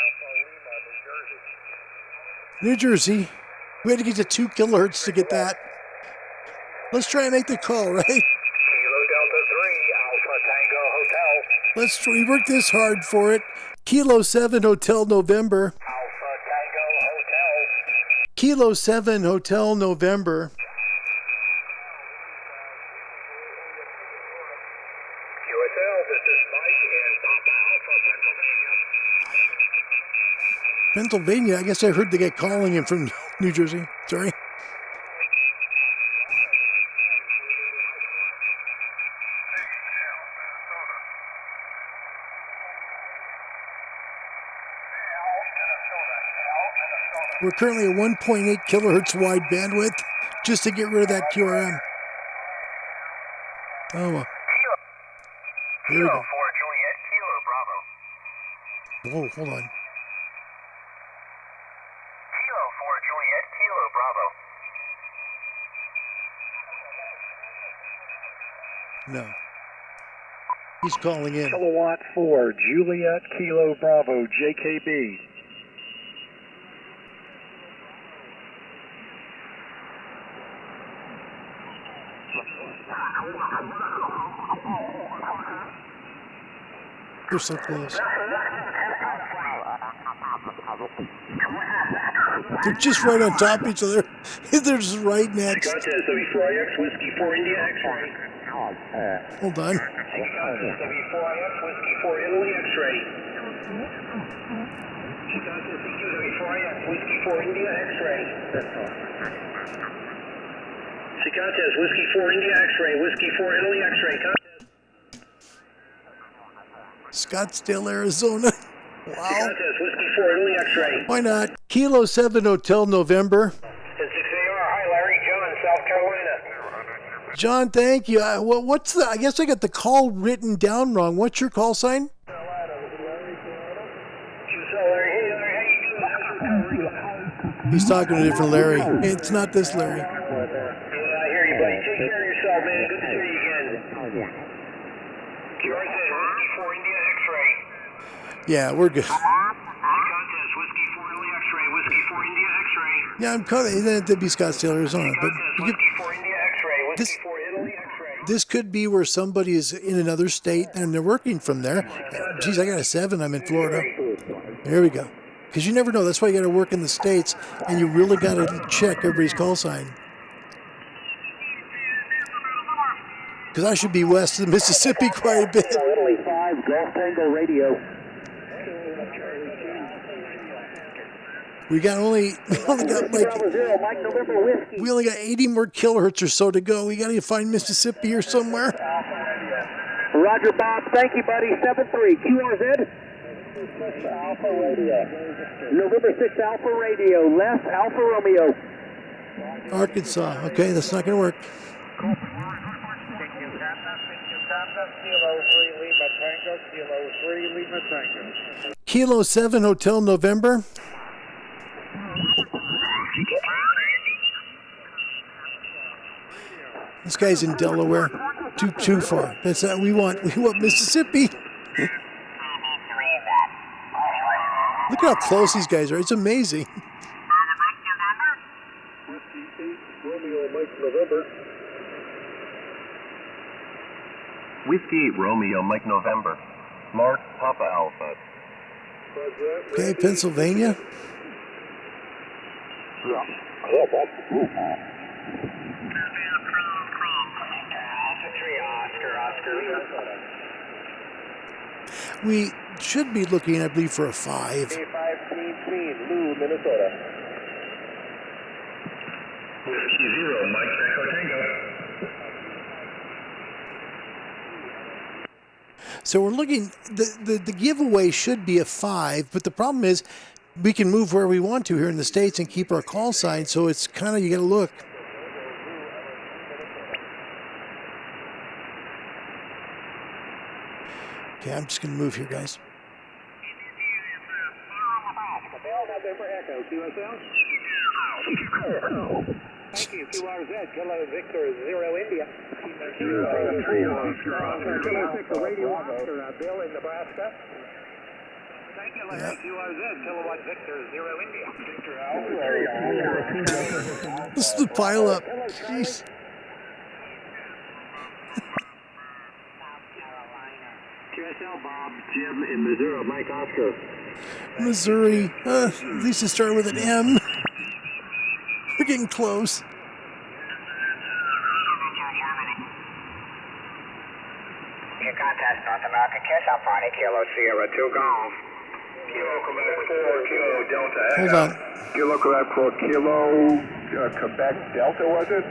S4: Alpha Lima,
S1: New Jersey. We had to get to 2 kilohertz to get that. Let's try and make the call, right?
S5: Kilo Delta 3, Alpha Tango Hotel.
S1: Let's try. We worked this hard for it. Kilo 7 Hotel November.
S5: Alpha Tango Hotel.
S1: Kilo 7 Hotel November.
S5: QSL, this is Mike in Papa Alpha, Pennsylvania.
S1: Pennsylvania. I guess I heard they get calling in from New Jersey. Sorry. We're currently at 1.8 kilohertz wide bandwidth just to get rid of that QRM. Oh, well. Here we go.
S5: For Juliet, Kilo Bravo.
S1: Whoa, hold on.
S5: Kilo for Juliet, Kilo Bravo.
S1: No. He's calling in.
S9: Kilowatt 4, Juliet Kilo Bravo, JKB.
S1: They're so close. They're just right on top of each other. They're just right next.
S5: Contest W4IX, Whiskey 4 India X-ray.
S1: Hold on.
S5: Contest W4IX, Whiskey 4 Italy X-ray. Contest W4IX, Whiskey 4 India X-ray. Contest Whiskey 4 India X-ray, Whiskey 4 Italy X-ray.
S1: Scottsdale, Arizona. Wow.
S5: Contest Whiskey 4 Italy X-ray.
S1: Why not? Kilo 7 Hotel November.
S5: 6AR, hi Larry, John, South Carolina.
S1: John, thank you. What's the? I guess I got the call written down wrong. What's your call sign? He's talking to a different Larry. It's not this Larry.
S5: I hear you, buddy. Take care of yourself, man. Good to see you again. QR says Whiskey 4 India X-ray.
S1: Yeah, we're good.
S5: Contest Whiskey 4 Italy X-ray, Whiskey 4 India X-ray.
S1: Yeah, I'm calling. It would be Scottsdale, Arizona, but
S5: Contest Whiskey 4 India X-ray, Whiskey 4 Italy X-ray.
S1: this could be where somebody is in another state and they're working from there. Geez, I got a 7. I'm in Florida. There we go. Because you never know. That's why you got to work in the States, and you really got to check everybody's call sign. Because I should be west of the Mississippi quite a bit.
S9: Italy 5, Golf Tango Radio.
S1: We only got 80 more kilohertz or so to go. We got to find Mississippi here somewhere.
S9: Roger, Bob. Thank you, buddy. 7-3, QRZ. Alpha Radio. November 6 Alpha Radio. Left Alpha Romeo.
S1: Arkansas. Okay, that's not going to work.
S9: Kilo 3 Lima Tango. Kilo 3 Lima Tango.
S1: Kilo 7 Hotel November. This guy's in Delaware. Too far. That's that we want Mississippi. Look at how close these guys are. It's amazing.
S6: Whiskey 8 Romeo, Mike November. Mark Papa Alpha.
S1: Okay, Pennsylvania. We should be looking, I believe, for a 5.
S9: Lou, Minnesota.
S5: Whiskey 0, Mike Echo Tango.
S1: So we're looking, the giveaway should be a 5, but the problem is we can move where we want to here in the States and keep our call sign, so it's kind of, you got to look. Okay, I'm just going to move here, guys.
S9: November Echo, QSL. Thank you, QRZ, Kilo Victor 0 India. Kilo 6, Radio Oscar, Bill in Nebraska. Thank you, QRZ, Kilowatt Victor 0 India. Victor Alpha.
S1: This is the pile up. Jeez.
S9: QSL Bob, Jim in Missouri, Mike Oscar.
S1: Missouri. At least it started with an M. We're getting close.
S7: Your contact North America Kiss up on Kilo Sierra 2 Golf.
S4: Kilo Quebec 4, Kilo Delta Echo.
S1: Hold on.
S4: Kilo Quebec 4, Kilo Quebec Delta, was it?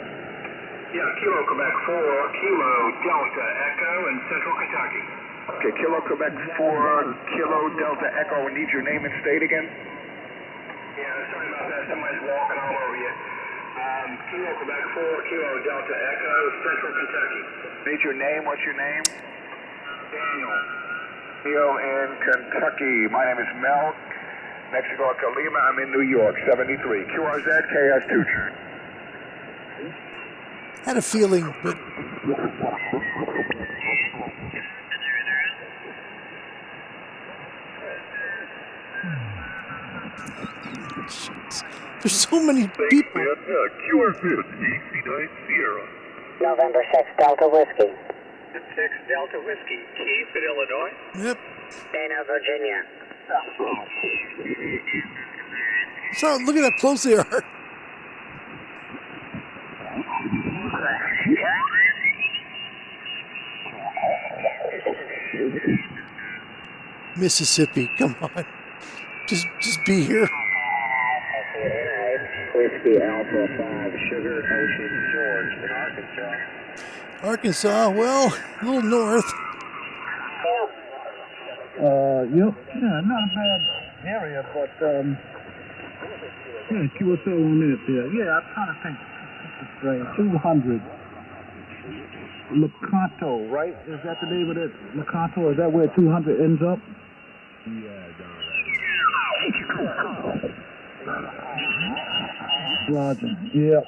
S4: Yeah, Kilo Quebec 4, Kilo Delta Echo in Central Kentucky. Okay, Kilo Quebec 4, Kilo Delta Echo. We need your name and state again. Yeah, sorry about that. Somebody's walking all over you. Kilo Quebec 4, Kilo Delta Echo, Central Kentucky. Need your name. What's your name? Daniel. Daniel in Kentucky. My name is Mel. Mexico, Colima. I'm in New York, 73. QRZ, KS2.
S1: Had a feeling, but jeez. There's so many people.
S4: QRZ, AC9 Sierra.
S7: November 6 Delta Whiskey.
S9: 6 Delta Whiskey, Keith in Illinois.
S1: Yep.
S7: Dana, Virginia.
S1: So look at how close they are. Mississippi, come on. Just be here.
S9: Whiskey Alpha 5, Sugar Ocean George in Arkansas.
S1: Arkansas, well, a little north.
S8: Yep. Yeah, not a bad area, but, yeah, QSL on it there. Yeah, I'm trying to think. This is strange. 200. Lecanto, right? Is that the name of it? Lecanto, is that where 200 ends up? Roger. Yeah.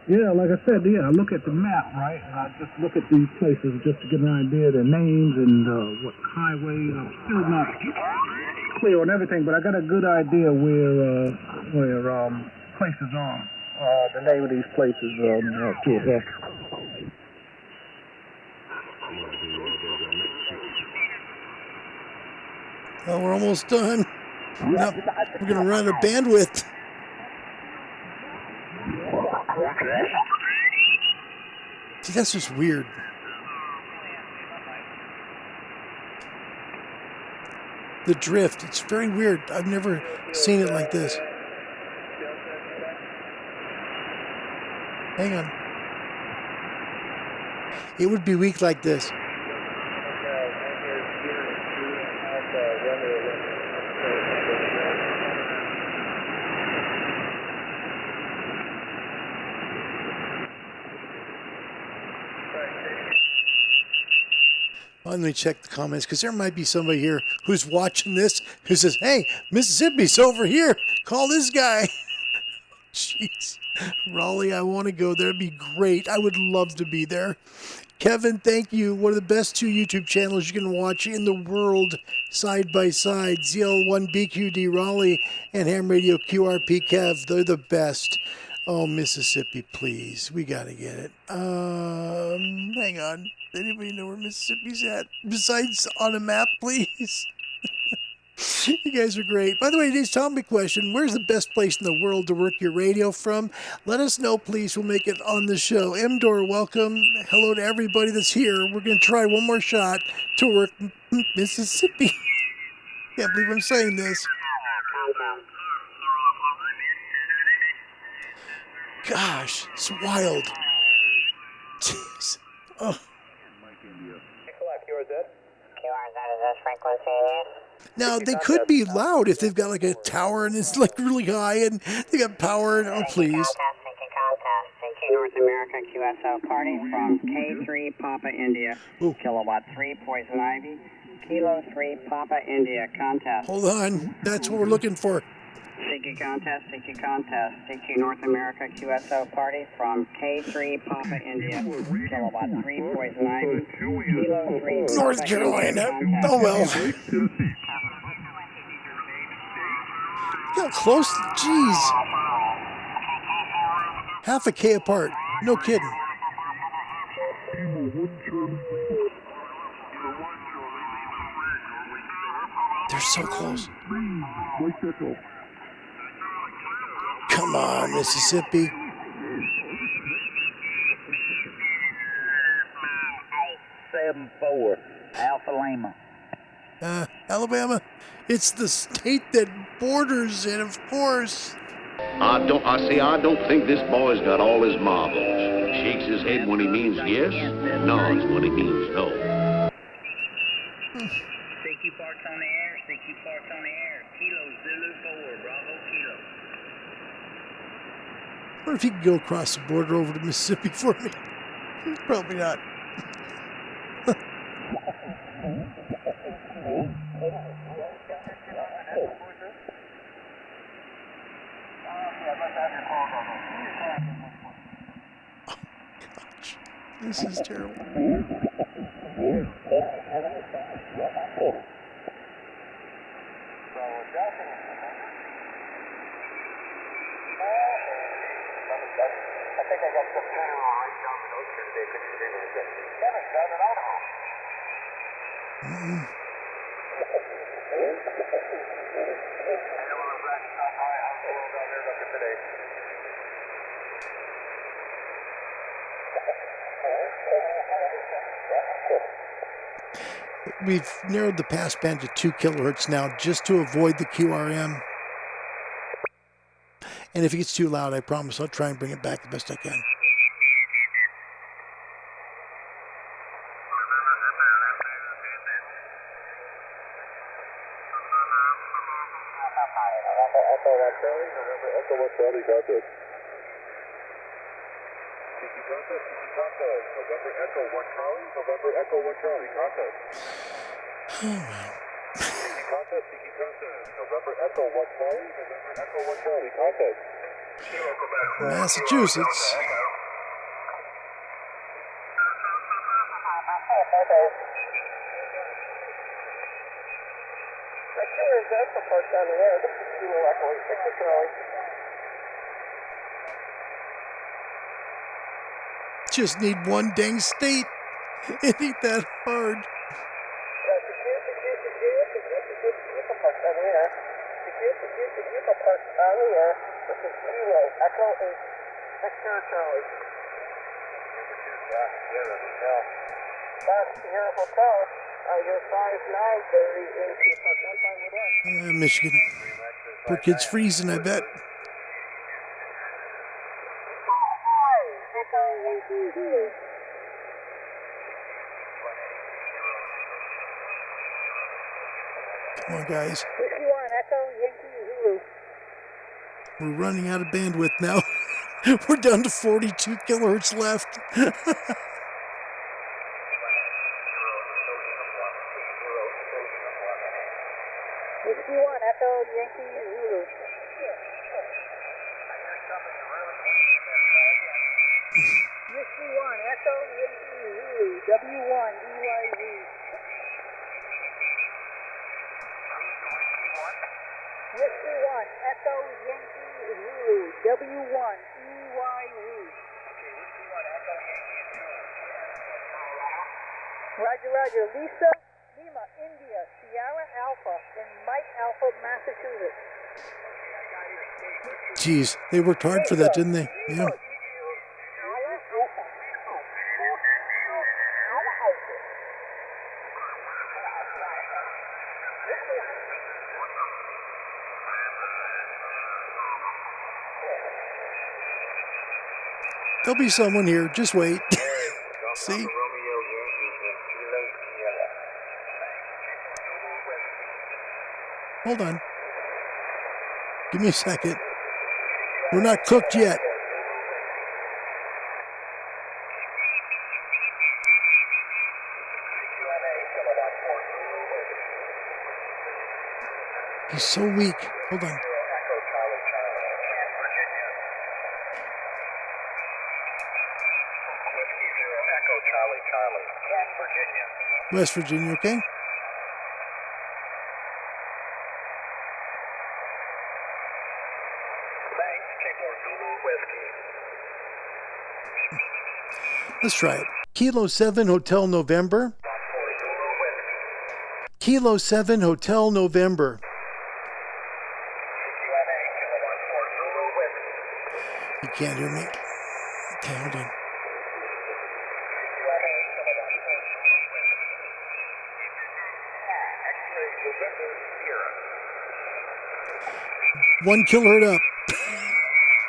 S8: Yeah, like I said, yeah, I look at the map, right? And I just look at these places just to get an idea of their names and what highways. I'm still not clear on everything, but I got a good idea where places are. The name of these places QSL.
S1: Oh, we're almost done. Now, we're going to run out of bandwidth. See, that's just weird. The drift, it's very weird. I've never seen it like this. Hang on. It would be weak like this. Let me check the comments, because there might be somebody here who's watching this who says, hey, Mississippi's over here. Call this guy. Jeez. Raleigh, I want to go there. It'd be great. I would love to be there. Kevin, thank you. One of the best 2 YouTube channels you can watch in the world, side by side. ZL1BQD Raleigh and Ham Radio QRP Kev. They're the best. Oh, Mississippi, please. We got to get it. Hang on. Anybody know where Mississippi's at? Besides on a map, please. You guys are great. By the way, today's topic question, where's the best place in the world to work your radio from? Let us know, please. We'll make it on the show. Mdor, welcome. Hello to everybody that's here. We're going to try one more shot to work Mississippi. Can't believe I'm saying this. Gosh, it's wild. Jeez. Oh. Now, they could be loud if they've got like a tower and it's like really high and they got power. Oh, please.
S7: North America QSO party from K3 Papa India.
S1: Ooh.
S7: Kilowatt 3 Poison Ivy. Kilo 3, Papa India, contest.
S1: Hold on. That's what we're looking for.
S7: CQ contest, CQ North America QSO party from K3 Papa India, kilowatt 3.9, Kilo 3
S1: North
S7: Papa
S1: Carolina.
S7: India,
S1: Oh, well.
S7: contest.
S1: Look how close. Jeez. Half a K apart. No kidding. They're so close. Come on, Mississippi.
S9: 7-4, Alpha Lima.
S1: Alabama. It's the state that borders it, of course.
S10: I don't think this boy's got all his marbles. Shakes his head when he means yes, nods when he means no.
S7: CQ parts on the air, CQ parts on the air, Kilo Zulu 4, Bravo Kilo.
S1: I wonder if he could go across the border over to Mississippi for me. Probably not. This is terrible.
S5: I think I got some tuner right down the nose here today. Couldn't hear me. Kevin's down in Idaho.
S1: We've narrowed the pass band to 2 kilohertz now just to avoid the QRM. And if it gets too loud, I promise I'll try and bring it back the best I can.
S5: November Echo 1 Charlie, got this. CQ contest, November Echo 1 Charlie, November Echo 1 Charlie, contest. CQ contest, November Echo 1 Charlie, November Echo 1 Charlie, contest.
S1: Massachusetts. Just need one dang state. It ain't that hard. Michigan. Poor kid's freezing, I bet. Come on, guys. We're running out of bandwidth now. We're down to 42 kilohertz left.
S11: Roger, Lisa, Lima, India, Sierra Alpha, in Mike Alpha, Massachusetts.
S1: Jeez, they worked hard for that, didn't they? Yeah. There'll be someone here. Just wait. See? Hold on. Give me a second. We're not cooked yet. He's so weak. Hold on. West Virginia, okay? Let's try it. Kilo 7 Hotel November. Kilo 7 Hotel November. You can't hear me. Okay, hold on. One kilohertz up.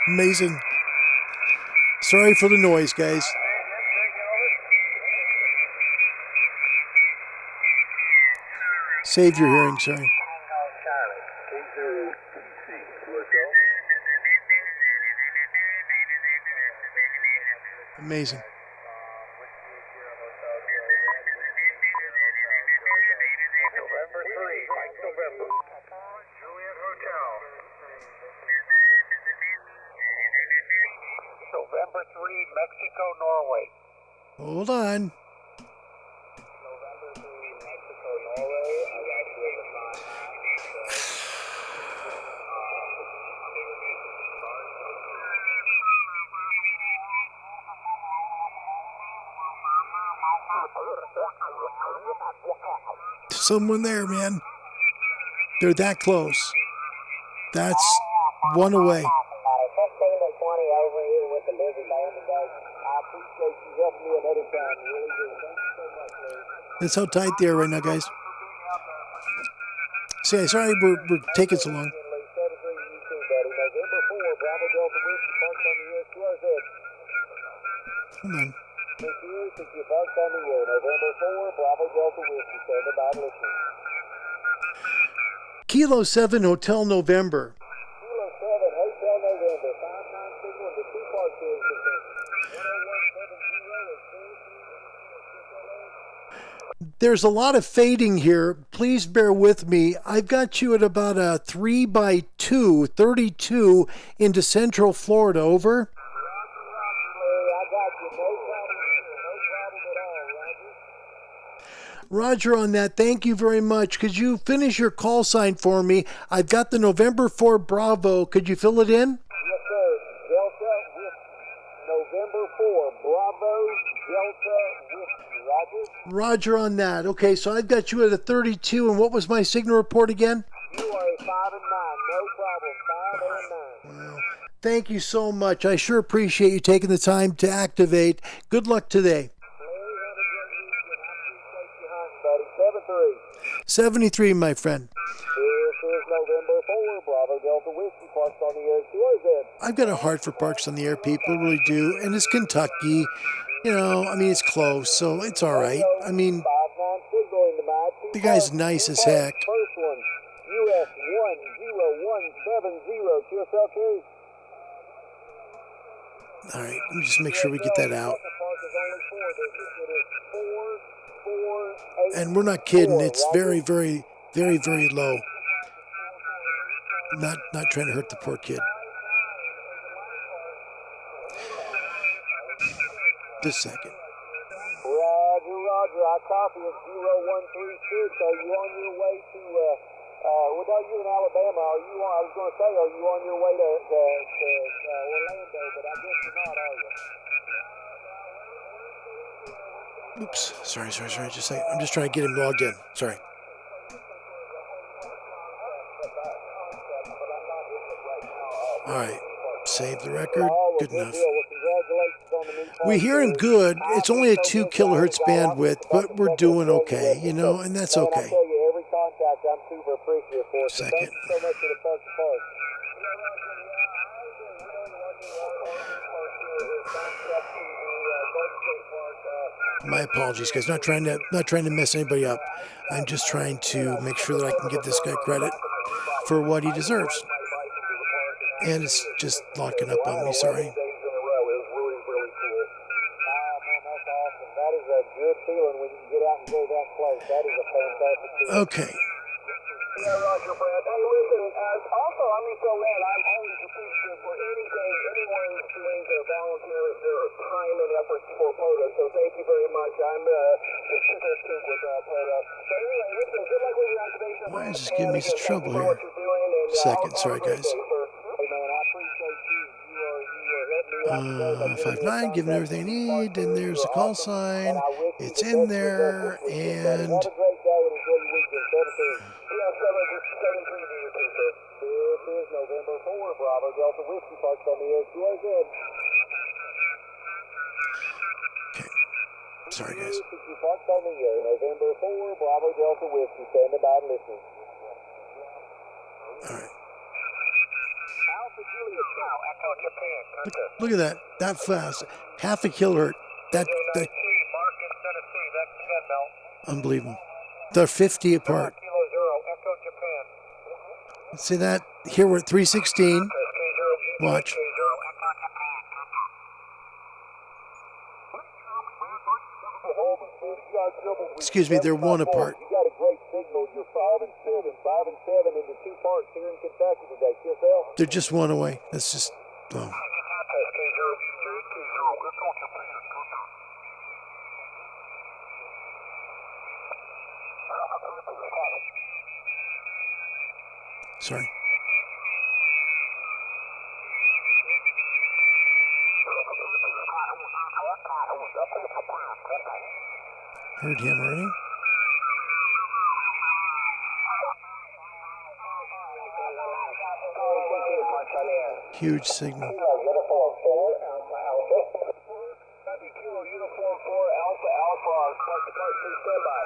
S1: Amazing. Sorry for the noise, guys. Save your hearing, sorry. Amazing.
S5: November 3, Mike November. Juliet Hotel. November 3, Mexico, Norway.
S1: Hold on.
S5: November 3, Mexico, Norway. I got you as a fine.
S1: Someone there, man. They're that close. That's one away. That's how tight they are right now, guys. Say, sorry we're taking so long. Hold on. Kilo 7 Hotel November.
S5: Kilo 7 Hotel November. 5-9 signal into 2 parts here in Kentucky.
S1: There's a lot of fading here. Please bear with me. I've got you at about a 3x2, 32 into Central Florida. Over. Roger on that. Thank you very much. Could you finish your call sign for me? I've got the November 4 Bravo. Could you fill it in?
S5: Yes, sir. Delta Whiskey. November 4 Bravo Delta Whiskey. Roger?
S1: Roger on that. Okay, so I've got you at a 32. And what was my signal report again?
S5: You are a 5 and 9. No problem. 5 and 9.
S1: Wow. Thank you so much. I sure appreciate you taking the time to activate. Good luck today. 73, my friend.
S5: This is November 4, Bravo Delta Whiskey, parked on the air. QRZ.
S1: I've got a heart for parks on the air, people, really do. And it's Kentucky. You know, I mean, it's close, so it's all right. I mean, the guy's nice as heck.
S5: First one, US 10170, QSL 2.
S1: All right, let me just make sure we get that out. And we're not kidding. It's very, very, very, very low. Not trying to hurt the poor kid. Just a second.
S5: Roger. I copy it. 0136. Are you on your way to? Without you in Alabama, are you? I was going to say, are you on your way to Orlando? But I guess you're not, are you?
S1: Oops. Sorry. Just a second. I'm just trying to get him logged in. Sorry. All right. Save the record. Good enough. We hear him good. It's only a 2 kilohertz bandwidth, but we're doing okay, you know, and that's okay. Second. My apologies, guys. Not trying to mess anybody up. I'm just trying to make sure that I can give this guy credit for what he deserves. And it's just locking up on me. Sorry.
S5: Okay.
S12: Yeah, Roger, Brad. Hey,
S5: Red, I'm always appreciative for anything anyone's doing to volunteer their time and efforts for POTA, so thank you very much. I'm just sugar scoop with POTA. But anyway, listen, good luck with your activation.
S1: Why is this giving me some trouble here? Second, sorry guys. 5-9, giving everything I need, and there's the call sign. It's in there, and
S5: This is November 4, Bravo Delta Whiskey Parked on the air. QRZ.
S1: okay. Sorry guys.
S5: Whiskey Parked on the air. November 4, Bravo Delta Whiskey. Standing by and listening.
S1: All right.
S5: Alpha Juliet Cow, Echo Japan.
S1: Look at that. That fast. Half a kilohertz. That
S5: Mark in Tennessee. That's 10 Mel.
S1: unbelievable. They're 50 apart.
S5: Kilo Zero, Echo Japan.
S1: See that? Here we're at 316. Watch. Excuse me, they're one apart.
S5: You got a great signal. You're 5 and 7 into 2 parts here in Kentucky today. QSL.
S1: They're just one away. That's just. Oh. Sorry. Heard him already. Huge signal.
S5: Kilo Uniform 4, Alpha Alpha. Copy Kilo Uniform 4, Alpha Alpha. Park to park, please stand by.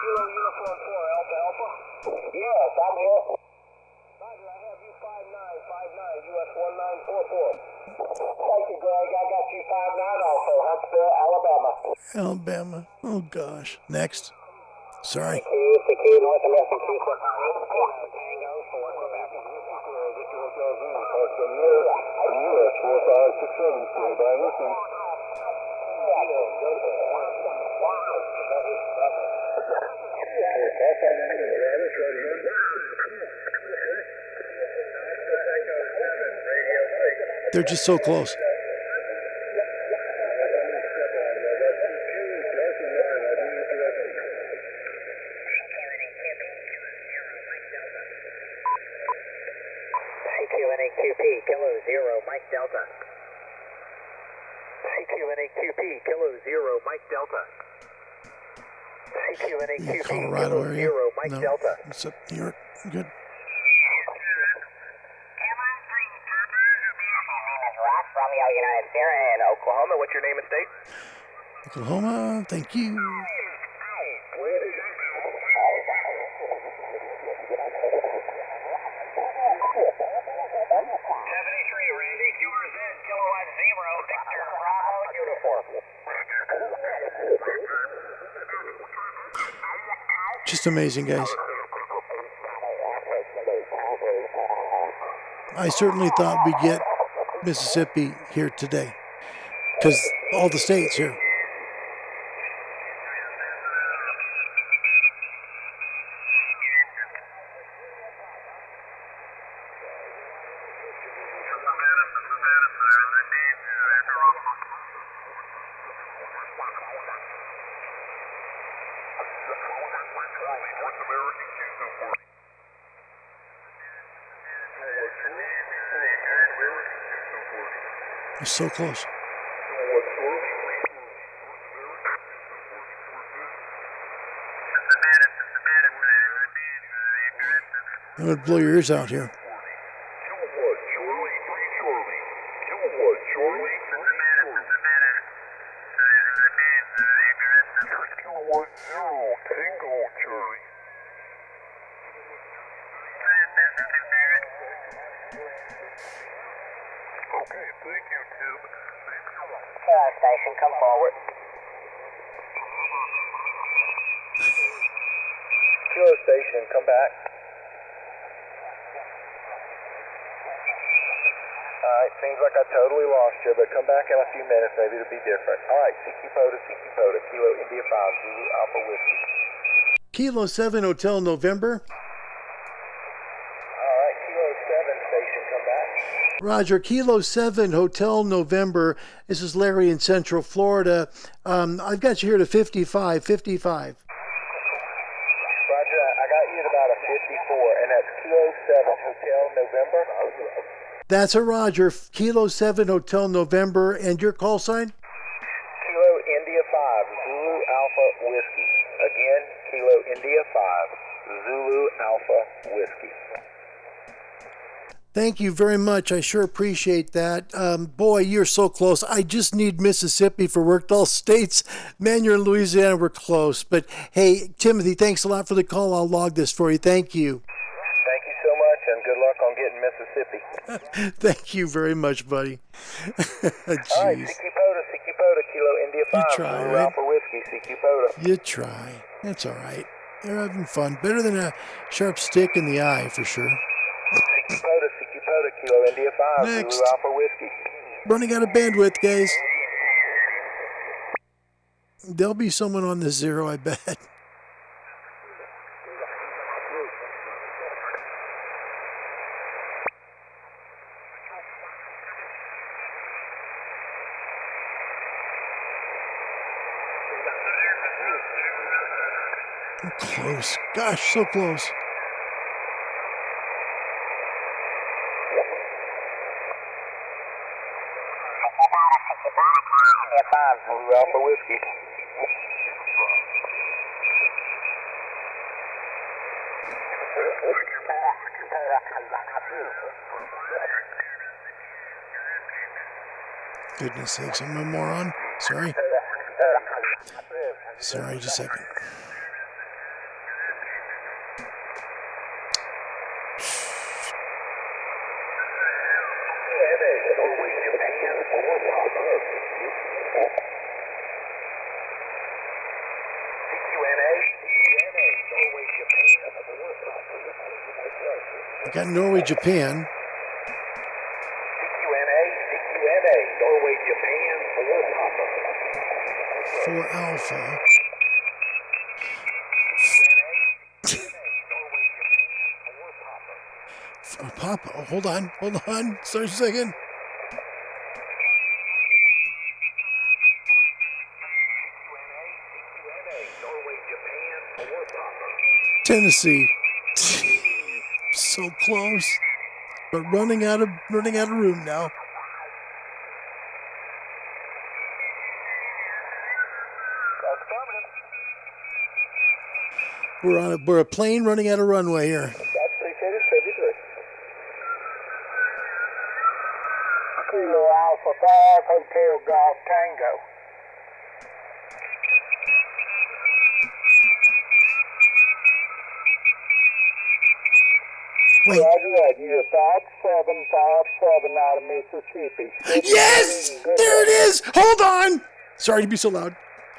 S5: Kilo Uniform 4, Alpha Alpha. Yes, I'm here. Roger, I have you 5959, US 1944. Thank you, Greg. I got you 59 also. Huntsville, Alabama.
S1: Alabama. Oh gosh. Next. Sorry.
S5: North American Sequence. Tango 4 Quebec. Victor Hotel Zulu. Parked on the air. US 4567. Stand by and listen.
S1: They're just so close.
S7: CQNAQP, Kilo Zero, Mike Delta. CQNAQP, Kilo Zero, Mike Delta. CQNAQP,
S1: Colorado
S7: Kilo
S1: area?
S7: Zero, Mike
S1: No.
S7: Delta.
S1: It's up New York. Good.
S7: Romeo United Sierra in Oklahoma. What's your name and state?
S1: Oklahoma. Thank you.
S7: 73, Randy. QRZ, Kilowatt Zero, Victor Bravo Uniform.
S1: Just amazing, guys. I certainly thought we'd get Mississippi here today, because all the states here. We're so close. It would blow your ears out here.
S7: Station, come forward.
S6: Kilo Station, come back. Alright, seems like I totally lost you, but come back in a few minutes, maybe it'll be different. Alright, CQ POTA, Kilo India 5, Zulu Alpha Whiskey.
S1: Kilo 7 Hotel November.
S5: All right, Kilo 7 station, come back.
S1: Roger, Kilo 7 Hotel November. This is Larry in Central Florida. I've got you here to 55. 55.
S5: Roger, I got you at about a 54, and that's Kilo 7 Hotel November.
S1: That's a Roger. Kilo 7 Hotel November. And your call sign?
S5: Kilo India 5 Zulu Alpha Whiskey. Again, Kilo India 5 Zulu Alpha Whiskey.
S1: Thank you very much. I sure appreciate that. Boy, you're so close. I just need Mississippi for work. All states, man, you're in Louisiana. We're close. But hey, Timothy, thanks a lot for the call. I'll log this for you. Thank you.
S5: Thank you so much, and good luck on getting Mississippi.
S1: Thank you very much, buddy.
S5: All right, CQ-POTA, Kilo India 5
S1: try,
S5: Zulu
S1: right?
S5: Alpha Whiskey, CQ-POTA.
S1: You try. That's all right. You're having fun. Better than a sharp stick in the eye, for sure.
S5: CQ-POTA, Kilo India 5
S1: Next.
S5: Zulu Alpha Whiskey.
S1: Running out of bandwidth, guys. There'll be someone on the zero, I bet. I'm close. Gosh, so close.
S5: India 5 Zulu Alpha Whiskey.
S1: Goodness sakes, am I moron? Sorry. Sorry, just a second. I got Norway, Japan.
S5: CQNA, Norway, Japan, 4 Papa.
S1: 4 Alpha. Oh, Papa. Oh, hold on. Sorry a second. Tennessee. So close. But running out of room now. We're a plane running out of runway here.
S5: That's appreciated, 73. Kilo Alpha 5 Hotel Golf Tango.
S1: Wait.
S5: Roger, you're 5757 out of Mississippi.
S1: Yes! There it is! Hold on! Sorry to be so loud.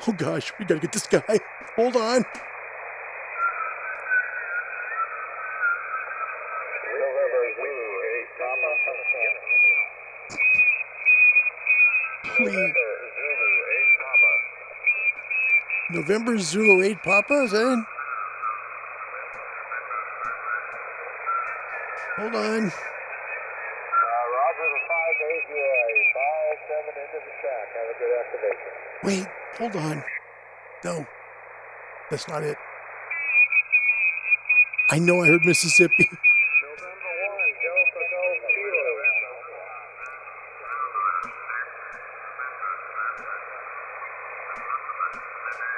S1: Oh gosh, we gotta get this guy. Hold on. Please. November Zulu 8 Papa, is that it? Hold on.
S5: Roger, the 5 days away. 5-7 into the track. Have a good activation.
S1: Wait, hold on. No, that's not it. I know I heard Mississippi.
S5: November 1, Delta Golf Kilo.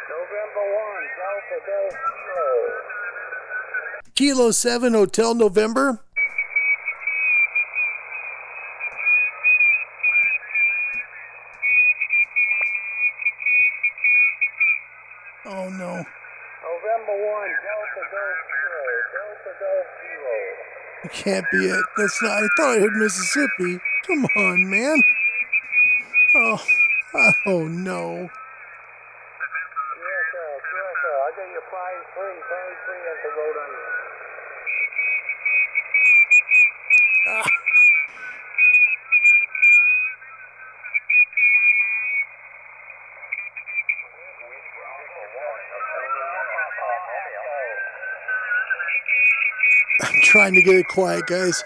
S5: November 1, Delta Golf Kilo.
S1: Kilo 7 Hotel November. Oh no.
S5: November 1, Delta Golf Kilo. Delta Golf Kilo.
S1: It can't be it. That's not. I thought I heard Mississippi. Come on, man. Oh no.
S5: Yes, sir. I got you 5-3 into Rhode Island.
S1: I'm trying to get it quiet, guys.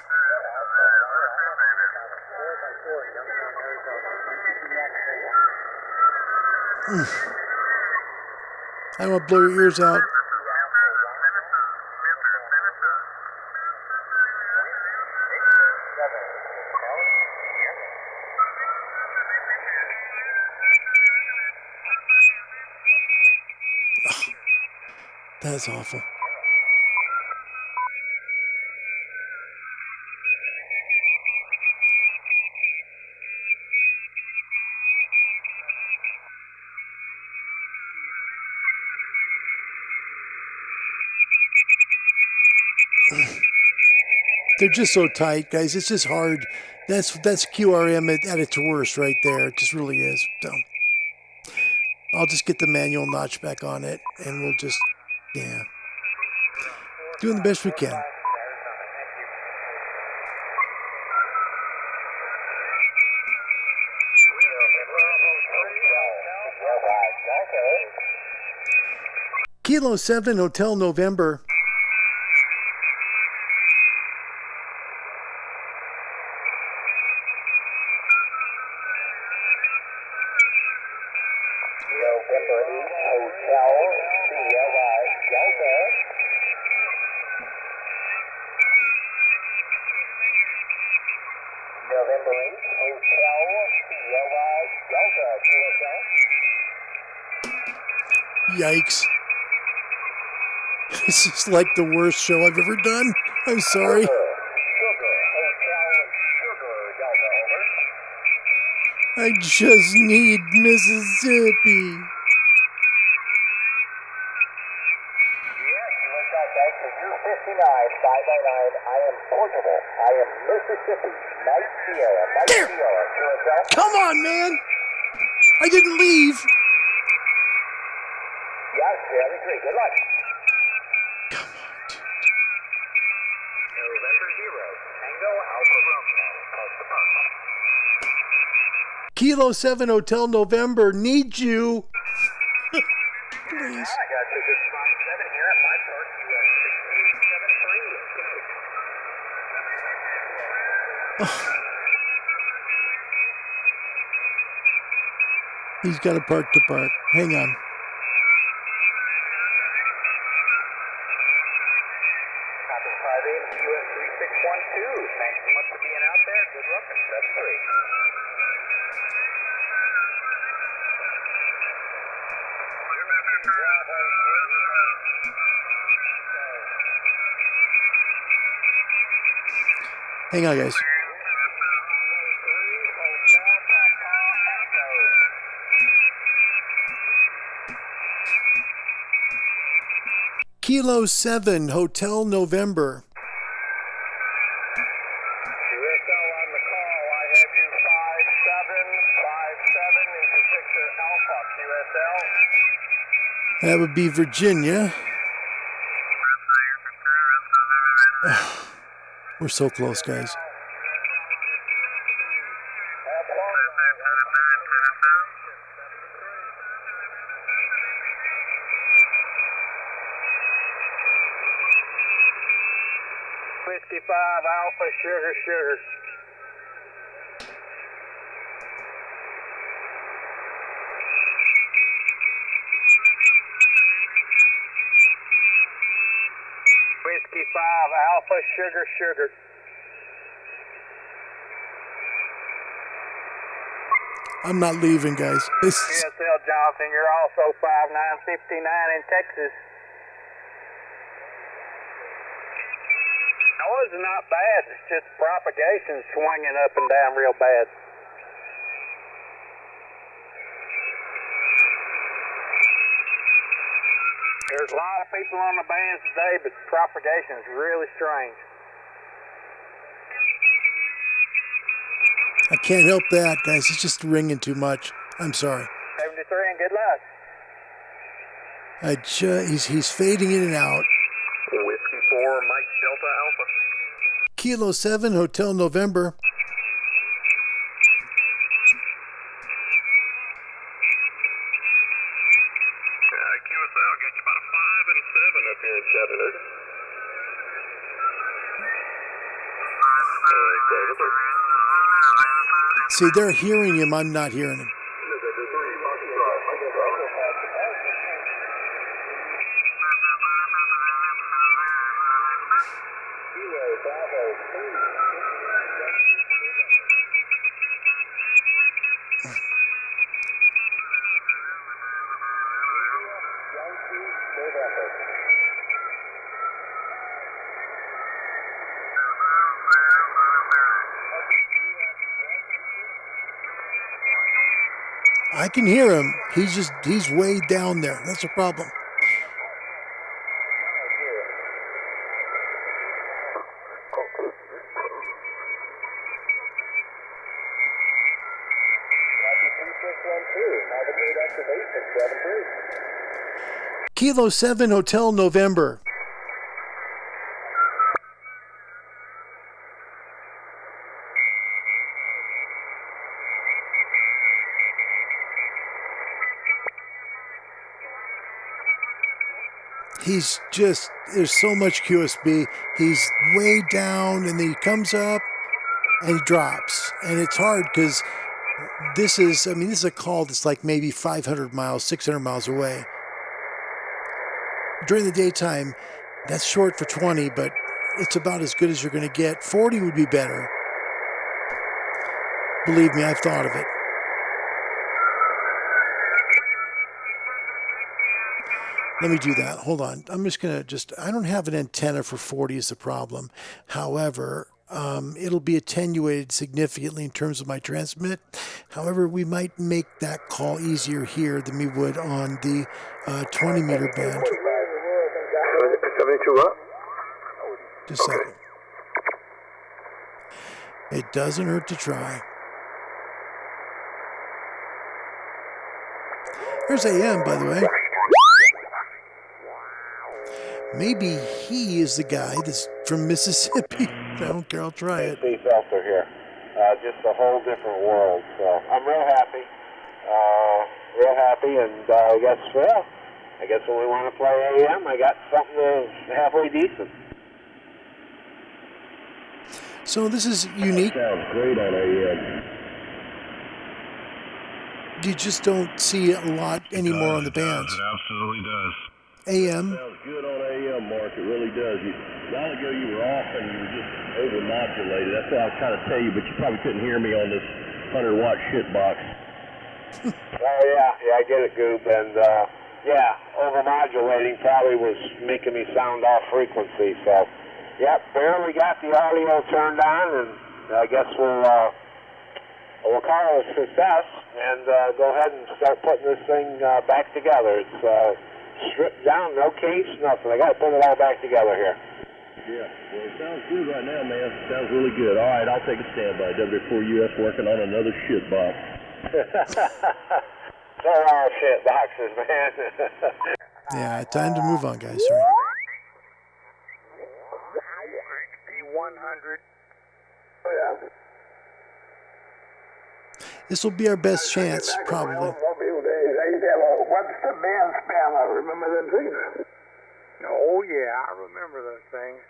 S1: I don't want to blow your ears out. That's awful. They're just so tight, guys. It's just hard. That's QRM at its worst right there. It just really is. So I'll just get the manual notch back on it, and we'll just, yeah, doing the best we can. Kilo 7 Hotel November. Yikes. This is like the worst show I've ever done. I'm sorry. I just need Mississippi. There! Come on, man! I didn't leave.
S9: Yes, very good. Good luck.
S1: Come on, dude.
S9: November 0, Tango Alpha Romeo, post the park.
S1: Kilo 7 Hotel November, need you. Please.
S9: I got you. Good spot 7 here at my park. You are 6873.
S1: He's got a park to park. Hang on.
S9: US 3612. Thanks so much for being out there. Good luck and press 3.
S1: Hang on, guys. Kilo 7 Hotel November.
S9: QSL on the call. I had you 5757 into Victor Alpha. QSL.
S1: That would be Virginia. We're so close, guys.
S9: Whiskey 5 Alpha Sugar. Whiskey 5 Alpha Sugar.
S1: I'm not leaving, guys.
S9: QSL Johnson, you're also 5959 in Texas. Noise is not bad, it's just propagation swinging up and down real bad. There's a lot of people on the bands today, but propagation is really strange.
S1: I can't help that, guys. It's just ringing too much. I'm sorry.
S9: 73 and good luck.
S1: He's fading in and out.
S9: Whiskey 4 Mike Delta Alpha.
S1: Kilo 7 Hotel November.
S9: QSL, get you about a 5 and 7 up here in Chattanooga.
S1: See, they're hearing him. I'm not hearing him. I can hear him. He's way down there. That's a problem. Kilo 7 Hotel November. There's so much QSB. He's way down and then he comes up and he drops. And it's hard because this is a call that's like maybe 500 miles, 600 miles away. During the daytime, that's short for 20, but it's about as good as you're going to get. 40 would be better. Believe me, I've thought of it. Let me do that. Hold on. I'm just going to I don't have an antenna for 40 is the problem. However, it'll be attenuated significantly in terms of my transmit. However, we might make that call easier here than we would on the 20 meter band.
S4: 72 up?
S1: Just a second. It doesn't hurt to try. Here's AM, by the way. Maybe he is the guy that's from Mississippi. I don't care, I'll try it.
S12: Steve Felser here. Just a whole different world. So I'm real happy. And I guess when we want to play AM, I got something halfway decent.
S1: So this is unique.
S12: Sounds great on AM.
S1: You just don't see it a lot anymore on the bands.
S12: It absolutely does.
S1: AM.
S12: Sounds good on AM, Mark. It really does. A while ago you were off and you were just over-modulated. That's what I was trying to tell you, but you probably couldn't hear me on this 100-watt shit box. Yeah, I get it, Goop. And, over-modulating probably was making me sound off frequency. So, barely got the audio turned on, and I guess we'll call it a success and go ahead and start putting this thing back together. It's stripped down, no case, nothing. I got to put it all back together here. Yeah, well, it sounds good right now, man. It sounds really good. All right, I'll take a standby. W4US working on another shit box. There are shit boxes, man.
S1: Yeah, time to move on, guys. Sorry.
S5: 100.
S1: This will be our best chance, probably.
S5: What's the band span? I remember them things. Oh, yeah, I remember those things.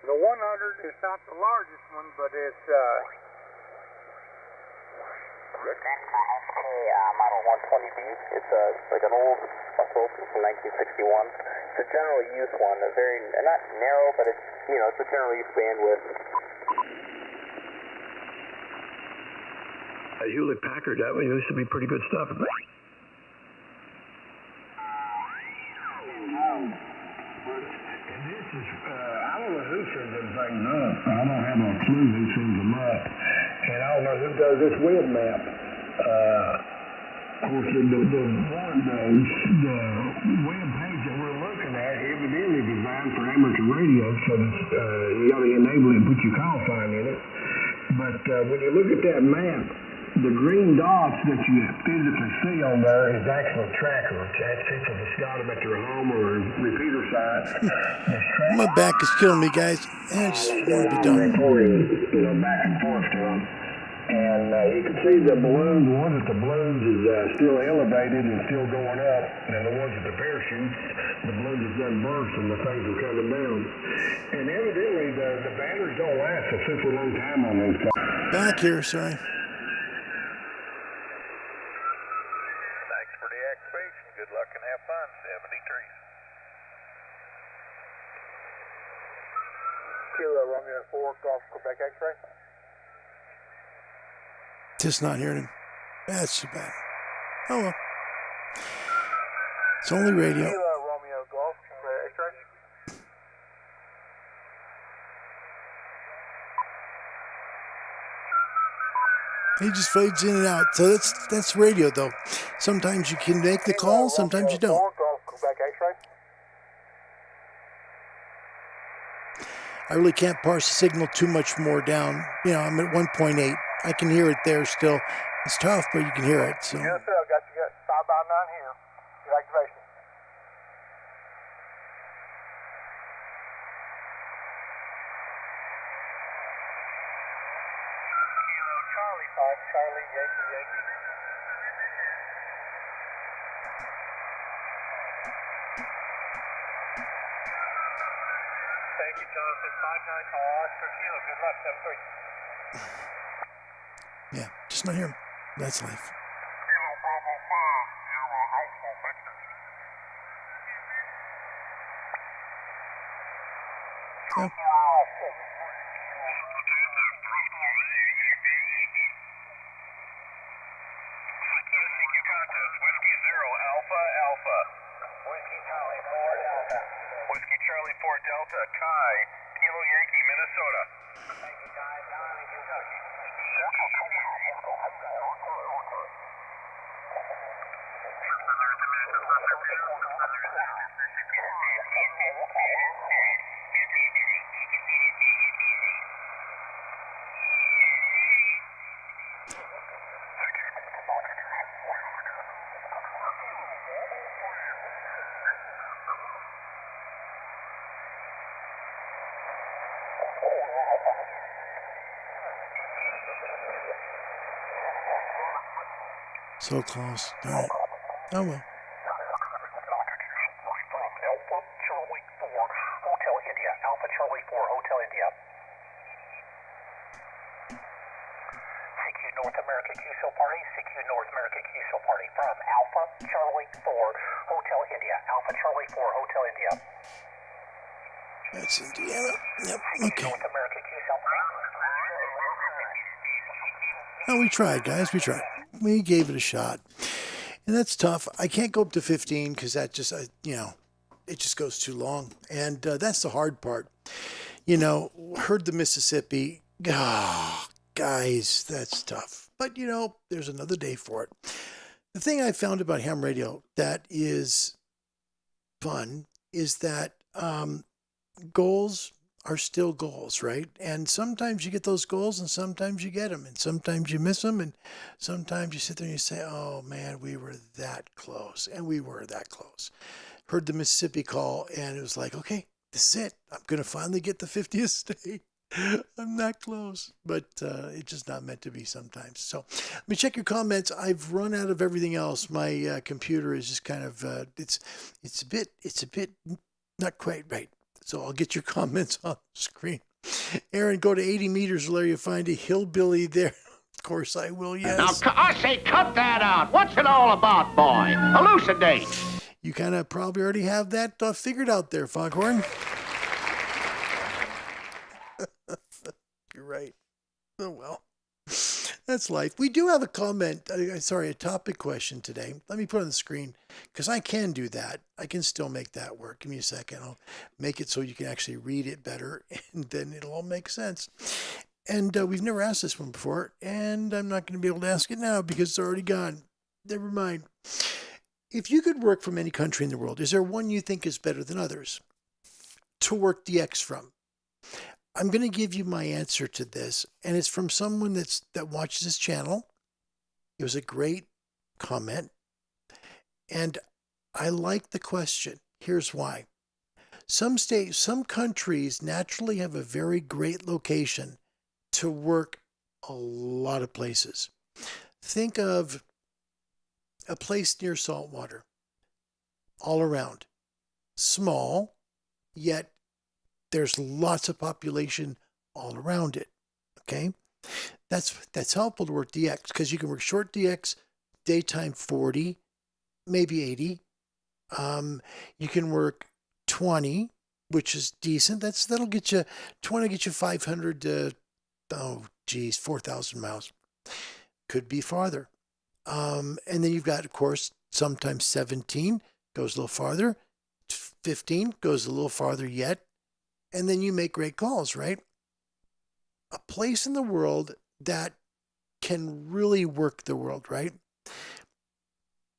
S5: The 100 is not the largest one, but it's,
S9: Model 120B. It's like an old muscle from 1961. It's a general use one, a very, not narrow, but it's, it's a general use bandwidth.
S10: Hewlett Packard, that used to be pretty good stuff.
S8: I don't know who sends them things up. I don't have a clue who sends them up. And I don't know who does this web map. Of course, the web page that we're looking at evidently designed for amateur radio, so you got to enable it and put your call sign in it. But when you look at that map, the green dots that you physically see on there is actually trackers. That's people that's got them at their home or repeater site.
S1: My back is killing me, guys. I just want to be done.
S8: Back and forth to them. And
S13: you can see the balloons, the ones at the balloons is still elevated and still going up, and the ones at the parachutes, the balloons have done burst and the things are coming down. And evidently the batteries don't last a super long time on those guys.
S1: Back here, sorry.
S14: Thanks for the activation. Good luck and have fun. 73. Kilo Romeo 4, Golf Quebec X-ray.
S1: Just not hearing him. That's too bad. Oh well. It's only radio.
S14: Kilo Romeo Golf X-ray.
S1: He just fades in and out. So that's radio though. Sometimes you can make the call, sometimes you don't.
S14: Golf Quebec X-ray.
S1: I really can't parse the signal too much more down. You know, I'm at 1.8. I can hear it there still. It's tough, but you can hear it. So.
S14: USL, got you. 5x9 here. Good activation. Kilo Charlie 5, Charlie Yankee Yankee. Thank you, Jonathan. 5-9 Oscar Kilo. Good luck, 7-3.
S1: Yeah, just not hear him. That's life.
S14: Kilo Bravo 5, Euro Alpha Victor.
S1: Yeah.
S14: Whiskey Zero Alpha Alpha. Whiskey Charlie 4 Delta. Whiskey Charlie 4 Delta. Kai. Kilo Yankee, Minnesota. Thank you, Kai. Down in Kentucky.
S1: So close. All right. Oh well.
S14: Alpha Charlie 4 Hotel India. Alpha Charlie 4 Hotel India. CQ North America QSO Party. CQ North America QSO Party from Alpha Charlie 4 Hotel India. Alpha Charlie 4 Hotel India.
S1: That's Indiana. Yep. Okay.
S14: North America QSO Party.
S1: Oh, we tried, guys. We tried. We gave it a shot. And that's tough. I can't go up to 15 because that just, it just goes too long. And that's the hard part. Heard the Mississippi. Oh, guys, that's tough. But, there's another day for it. The thing I found about ham radio that is fun is that goals are still goals, right? And sometimes you get those goals and sometimes you get them and sometimes you miss them and sometimes you sit there and you say, oh man, we were that close. And we were that close. Heard the Mississippi call and it was like, okay, this is it. I'm going to finally get the 50th state. I'm that close, but it's just not meant to be sometimes. So let me check your comments. I've run out of everything else. My computer is just kind of, it's a bit not quite right. So I'll get your comments on the screen. Aaron, go to 80 meters, Larry. You'll find a hillbilly there. Of course I will, yes.
S10: Now, I say cut that out. What's it all about, boy? Elucidate.
S1: You kind of probably already have that figured out there, Foghorn. You're right. Oh, well. That's life. We do have a comment, a topic question today. Let me put it on the screen because I can do that. I can still make that work. Give me a second. I'll make it so you can actually read it better and then it'll all make sense. And we've never asked this one before and I'm not going to be able to ask it now because it's already gone. Never mind. If you could work from any country in the world, is there one you think is better than others to work DX from? I'm going to give you my answer to this, and it's from someone that watches this channel. It was a great comment, and I like the question. Here's why. Some countries naturally have a very great location to work a lot of places. Think of a place near saltwater, all around. Small, yet there's lots of population all around it. Okay? That's helpful to work DX because you can work short DX, daytime 40, maybe 80. You can work 20, which is decent. That'll get you 20, get you 500 to 4,000 miles. Could be farther. And then you've got, of course, sometimes 17 goes a little farther, 15 goes a little farther yet, and then you make great calls, right? A place in the world that can really work the world, right?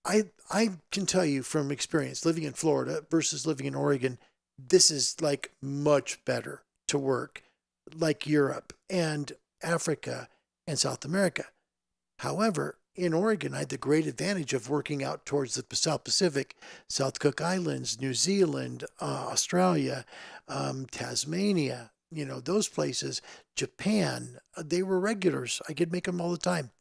S1: I can tell you from experience living in Florida versus living in Oregon, this is like much better to work like Europe and Africa and South America. However, in Oregon, I had the great advantage of working out towards the South Pacific, South Cook Islands, New Zealand, Australia, Tasmania, those places, Japan. They were regulars. I could make them all the time.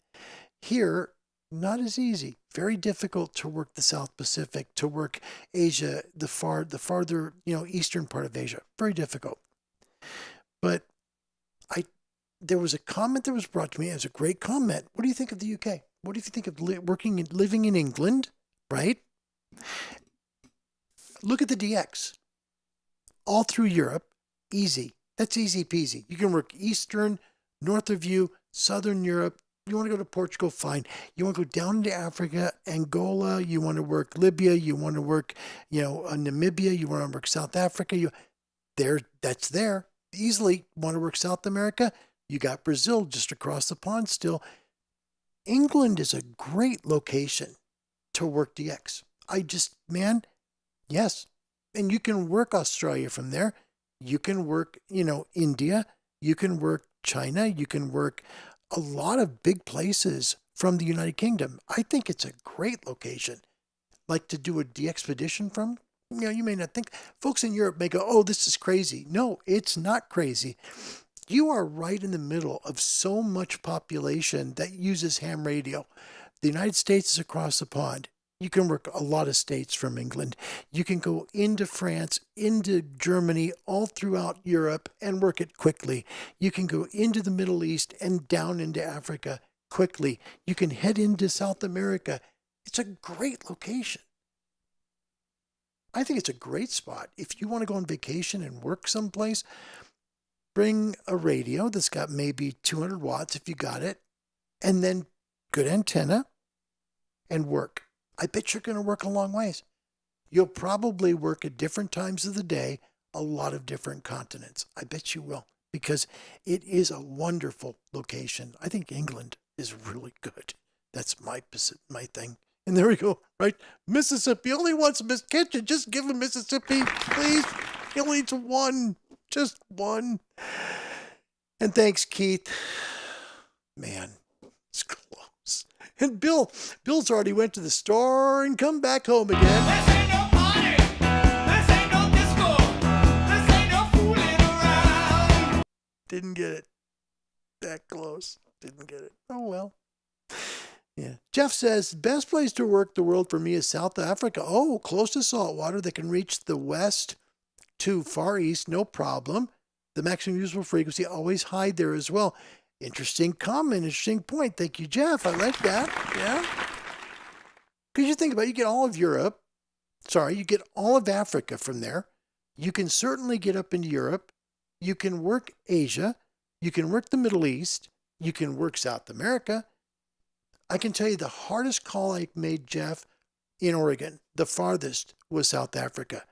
S1: Here, not as easy. Very difficult to work the South Pacific, to work Asia, the farther, eastern part of Asia. Very difficult. But there was a comment that was brought to me. It was a great comment. What do you think of the UK? What do you think of living in England, right? Look at the DX. All through Europe, easy. That's easy peasy. You can work Eastern, north of you, Southern Europe. You want to go to Portugal, fine. You want to go down into Africa, Angola. You want to work Libya. You want to work, Namibia. You want to work South Africa. That's there. Easily want to work South America. You got Brazil just across the pond still. England is a great location to work DX. Yes. And you can work Australia from there. You can work, India. You can work China. You can work a lot of big places from the United Kingdom. I think it's a great location. Like to do a DXpedition from? You may not think. Folks in Europe may go, oh, this is crazy. No, it's not crazy. You are right in the middle of so much population that uses ham radio. The United States is across the pond. You can work a lot of states from England. You can go into France, into Germany, all throughout Europe and work it quickly. You can go into the Middle East and down into Africa quickly. You can head into South America. It's a great location. I think it's a great spot. If you want to go on vacation and work someplace, bring a radio that's got maybe 200 watts if you got it, and then good antenna and work. I bet you're going to work a long ways. You'll probably work at different times of the day, a lot of different continents. I bet you will, because it is a wonderful location. I think England is really good. That's my thing. And there we go, right? Mississippi only wants Miss Kitchen. Just give him Mississippi, please. He only needs one. Just one. And thanks, Keith. Man, it's close. And Bill's already went to the store and come back home again.
S15: This ain't no party. This ain't no disco. This ain't no fooling around.
S1: Didn't get it. That close. Didn't get it. Oh, well. Yeah. Jeff says, best place to work the world for me is South Africa. Oh, close to saltwater. They can reach the west to far east, no problem. The maximum usable frequency, always high there as well. Interesting comment, interesting point. Thank you, Jeff. I like that. Yeah. Because you think about it, you get all of Europe. You get all of Africa from there. You can certainly get up into Europe. You can work Asia. You can work the Middle East. You can work South America. I can tell you the hardest call I made, Jeff, in Oregon, the farthest was South Africa.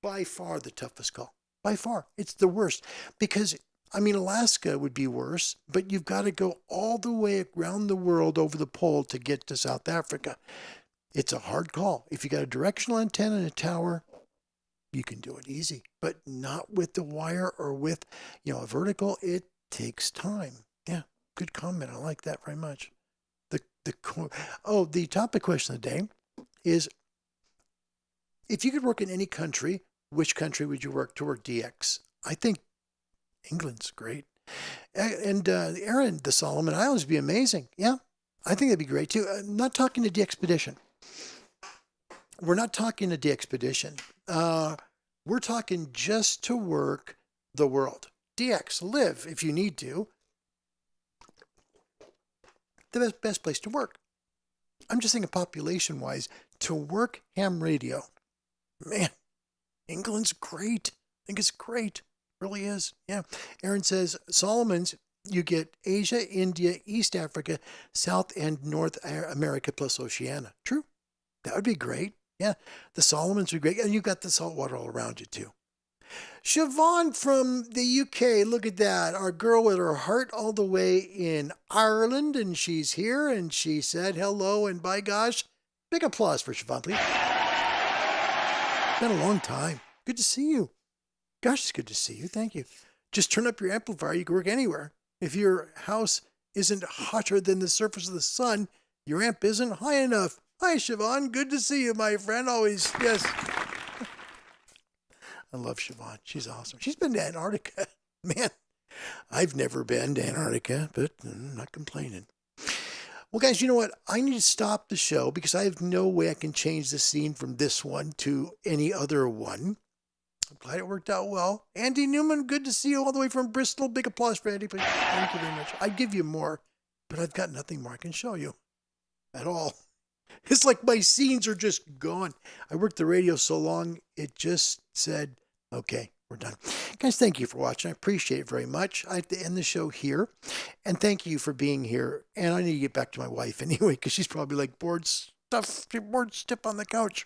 S1: By far the toughest call. By far. It's the worst. Because, Alaska would be worse, but you've got to go all the way around the world over the pole to get to South Africa. It's a hard call. If you got a directional antenna and a tower, you can do it easy. But not with the wire or with, a vertical. It takes time. Yeah, good comment. I like that very much. The topic question of the day is, if you could work in any country, which country would you work to work DX? I think England's great. And Aaron, the Solomon Islands would be amazing. Yeah, I think that'd be great too. I'm not talking to DXpedition. We're not talking to DXpedition. We're talking just to work the world. DX, live if you need to. The best place to work. I'm just thinking population-wise, to work ham radio. Man, England's great. I think it's great. It really is. Yeah. Aaron says, Solomons, you get Asia, India, East Africa, South and North America plus Oceania. True. That would be great. Yeah. The Solomons would be great. And you've got the salt water all around you, too. Siobhan from the UK, look at that. Our girl with her heart all the way in Ireland, and she's here, and she said hello, and by gosh, big applause for Siobhan, please. Been a long time. Good to see you. Gosh, it's good to see you. Thank you. Just turn up your amplifier. You can work anywhere. If your house isn't hotter than the surface of the sun, your amp isn't high enough. Hi, Siobhan. Good to see you, my friend. Always, yes. I love Siobhan. She's awesome. She's been to Antarctica. Man, I've never been to Antarctica, but I'm not complaining. Well, guys, you know what? I need to stop the show because I have no way I can change the scene from this one to any other one. I'm glad it worked out well. Andy Newman, good to see you all the way from Bristol. Big applause for Andy, please. Thank you very much. I'd give you more, but I've got nothing more I can show you at all. It's like my scenes are just gone. I worked the radio so long, it just said, okay, we're done. Guys, thank you for watching. I appreciate it very much. I have to end the show here. And thank you for being here. And I need to get back to my wife anyway, because she's probably like bored stiff on the couch.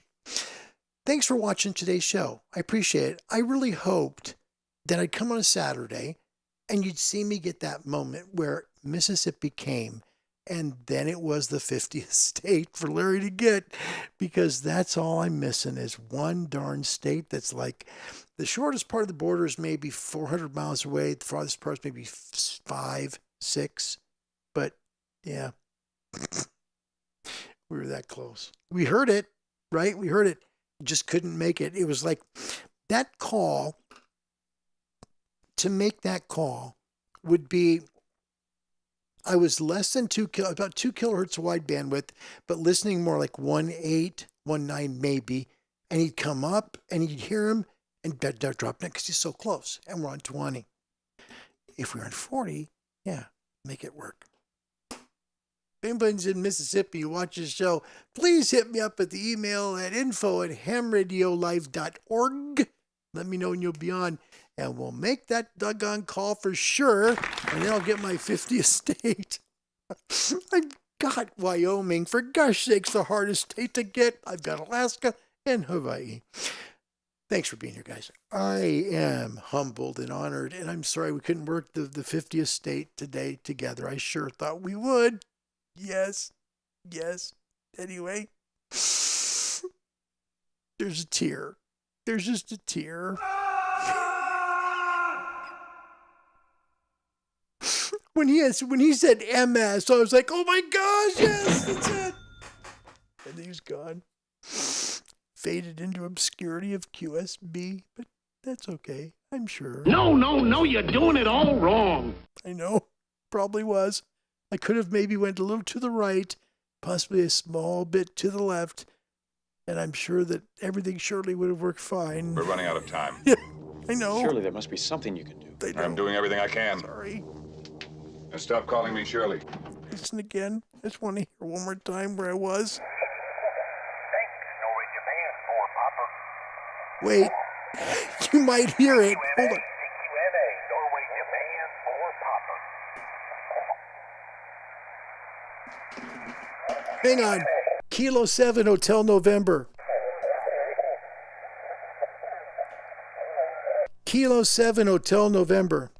S1: Thanks for watching today's show. I appreciate it. I really hoped that I'd come on a Saturday and you'd see me get that moment where Mississippi came. And then it was the 50th state for Larry to get, because that's all I'm missing is one darn state that's like the shortest part of the border is maybe 400 miles away. The farthest part is maybe 5, 6. But yeah, we were that close. We heard it, right? We heard it. Just couldn't make it. It was like that call, to make that call would be, I was less than about 2 kilohertz wide bandwidth, but listening more like 1.8, 1.9 maybe. And he'd come up and he'd hear him and drop it because he's so close. And we're on 20. If we're on 40, yeah, make it work. If anybody's in Mississippi who watches the show, please hit me up at the email at info@hamradiolive.org. Let me know when you'll be on. And we'll make that doggone call for sure. And then I'll get my 50th state. I've got Wyoming. For gosh sakes, the hardest state to get. I've got Alaska and Hawaii. Thanks for being here, guys. I am humbled and honored. And I'm sorry we couldn't work the 50th state today together. I sure thought we would. Yes. Yes. Anyway. There's a tear. There's just a tear. When he said MS, I was like, oh my gosh, yes, that's it. And then he's gone. Faded into obscurity of QSB, but that's okay, I'm sure.
S10: No, you're doing it all wrong.
S1: I know, probably was. I could have maybe went a little to the right, possibly a small bit to the left, and I'm sure that everything surely would have worked fine.
S16: We're running out of time.
S1: Yeah, I know.
S17: Surely there must be something you can do.
S16: I'm doing everything I can.
S1: Sorry.
S16: And stop calling me Shirley.
S1: Listen again. I just want to hear one more time where I was. Wait. You might hear it. Hold on. Hang on. Kilo 7 Hotel November. Kilo 7 Hotel November.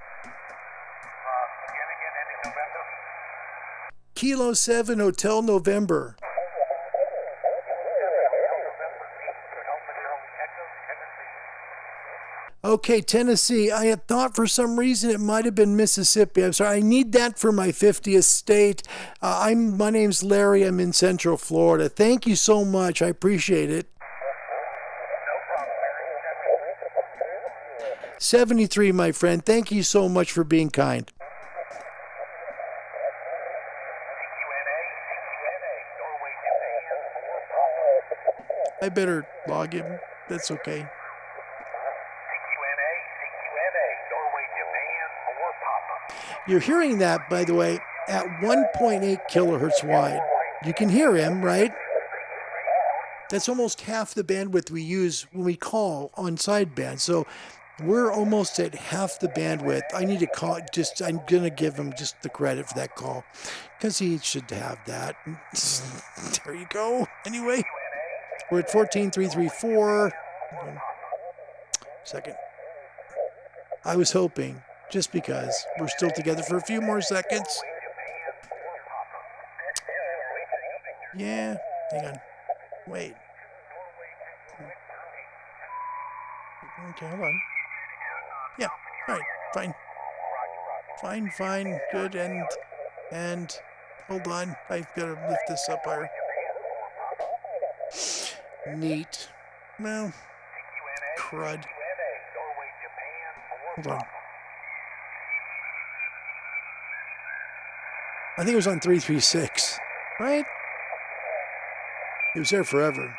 S1: Kilo 7 Hotel November. Okay, Tennessee. I had thought for some reason it might have been Mississippi. I'm sorry. I need that for my 50th state. My name's Larry. I'm in Central Florida. Thank you so much. I appreciate it. 73, my friend. Thank you so much for being kind. I better log him. That's okay. You're hearing that, by the way, at 1.8 kilohertz wide. You can hear him, right? That's almost half the bandwidth we use when we call on sideband. So we're almost at half the bandwidth. I need to call, I'm going to give him just the credit for that call because he should have that. There you go. Anyway, we're at 14,334. Second. I was hoping, just because we're still together for a few more seconds. Yeah, hang on. Wait. Okay, hold on. Yeah, all right, fine, good, and hold on. I've got to lift this up higher. Neat. Well, crud. Hold on. I think it was on 336, right? It was there forever.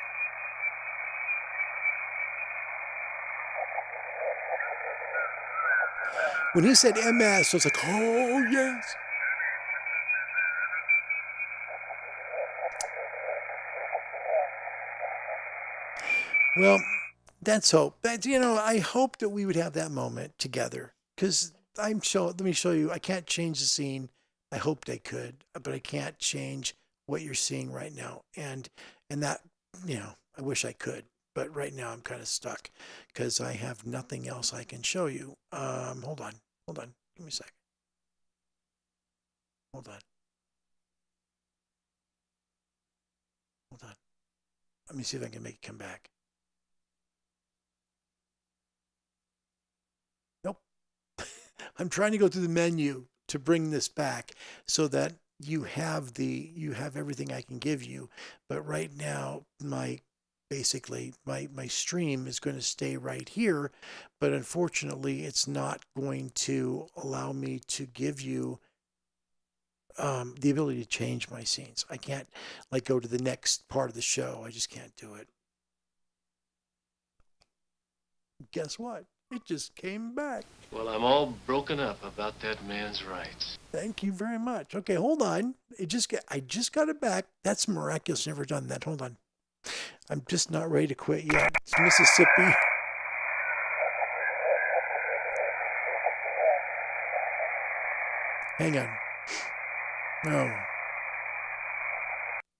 S1: When he said MS, I was like, oh, yes. Well, that's hope. But, I hope that we would have that moment together. Because let me show you, I can't change the scene. I hoped I could, but I can't change what you're seeing right now. And that, I wish I could. But right now I'm kind of stuck because I have nothing else I can show you. Hold on. Give me a second. Hold on. Let me see if I can make it come back. Nope. I'm trying to go through the menu to bring this back so that you have everything I can give you. But right now, my stream is going to stay right here, but unfortunately it's not going to allow me to give you the ability to change my scenes. I can't go to the next part of the show. I just can't do it. Guess what? It just came back.
S17: Well, I'm all broken up about that man's rights.
S1: Thank you very much. Okay, hold on. I just got it back. That's miraculous. Never done that. Hold on. I'm just not ready to quit yet. It's Mississippi. Hang on. No.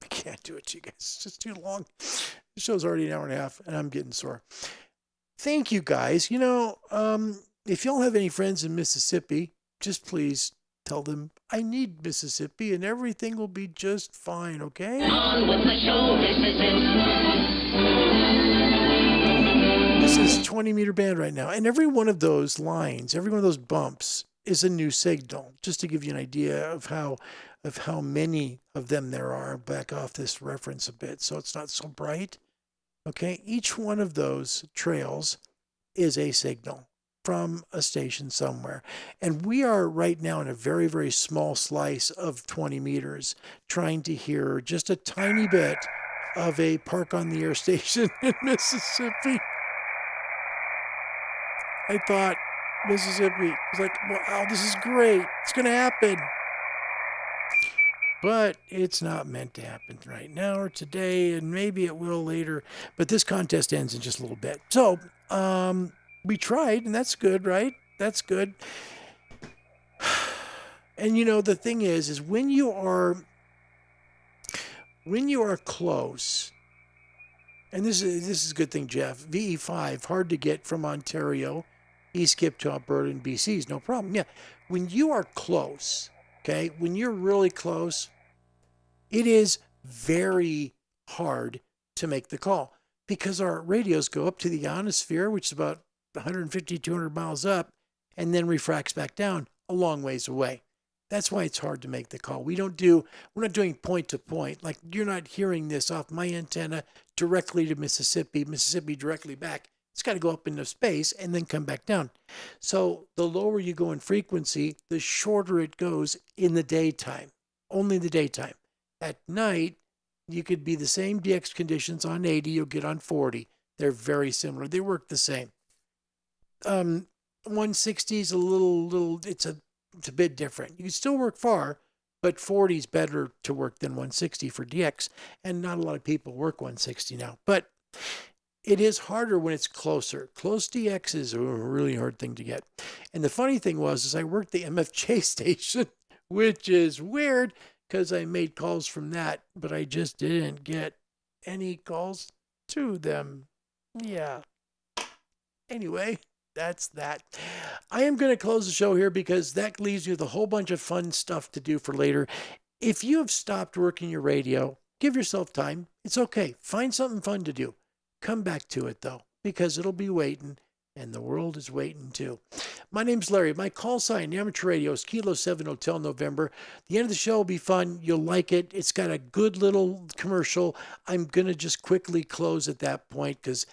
S1: I can't do it, you guys. It's just too long. The show's already an hour and a half, and I'm getting sore. Thank you, guys. If y'all have any friends in Mississippi, just please tell them I need Mississippi and everything will be just fine, okay? On with the show, Mississippi. This is 20-meter band right now, and every one of those lines, every one of those bumps is a new signal, just to give you an idea of how many of them there are. Back off this reference a bit so it's not so bright. Okay, each one of those trails is a signal from a station somewhere. And we are right now in a very, very small slice of 20 meters trying to hear just a tiny bit of a Park on the Air station in Mississippi. I thought Mississippi was like, wow, this is great. It's going to happen. But it's not meant to happen right now or today, and maybe it will later. But this contest ends in just a little bit. So we tried, and that's good, right? That's good. And the thing is when you are close, and this is a good thing, Jeff. VE5, hard to get from Ontario, East Skip to Alberta and BC is no problem. Yeah, when you are close. Okay, when you're really close, it is very hard to make the call because our radios go up to the ionosphere, which is about 150, 200 miles up, and then refracts back down a long ways away. That's why it's hard to make the call. We're not doing point to point. Like you're not hearing this off my antenna directly to Mississippi directly back. It's got to go up into space and then come back down. So the lower you go in frequency, the shorter it goes in the daytime, only in the daytime. At night, you could be the same DX conditions on 80, you'll get on 40. They're very similar. They work the same. 160 is a little it's a bit different. You can still work far, but 40 is better to work than 160 for DX, and not a lot of people work 160 now. But it is harder when it's closer. Close DX is a really hard thing to get. And the funny thing is I worked the MFJ station, which is weird because I made calls from that, but I just didn't get any calls to them. Yeah. Anyway, that's that. I am going to close the show here because that leaves you with a whole bunch of fun stuff to do for later. If you have stopped working your radio, give yourself time. It's okay. Find something fun to do. Come back to it, though, because it'll be waiting, and the world is waiting, too. My name's Larry. My call sign, Amateur Radio, is Kilo 7 Hotel November. The end of the show will be fun. You'll like it. It's got a good little commercial. I'm going to just quickly close at that point because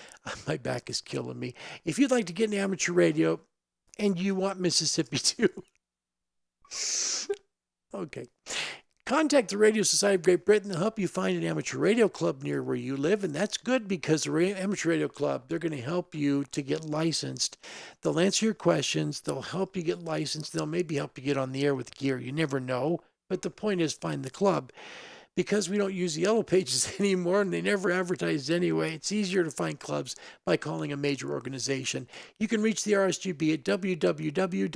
S1: my back is killing me. If you'd like to get an amateur radio and you want Mississippi, too, okay. Contact the Radio Society of Great Britain. They'll help you find an amateur radio club near where you live, and that's good because the Amateur Radio Club, they're going to help you to get licensed. They'll answer your questions. They'll help you get licensed. They'll maybe help you get on the air with gear. You never know, but the point is find the club. Because we don't use the Yellow Pages anymore, and they never advertised anyway, it's easier to find clubs by calling a major organization. You can reach the RSGB at www.rsgb.org.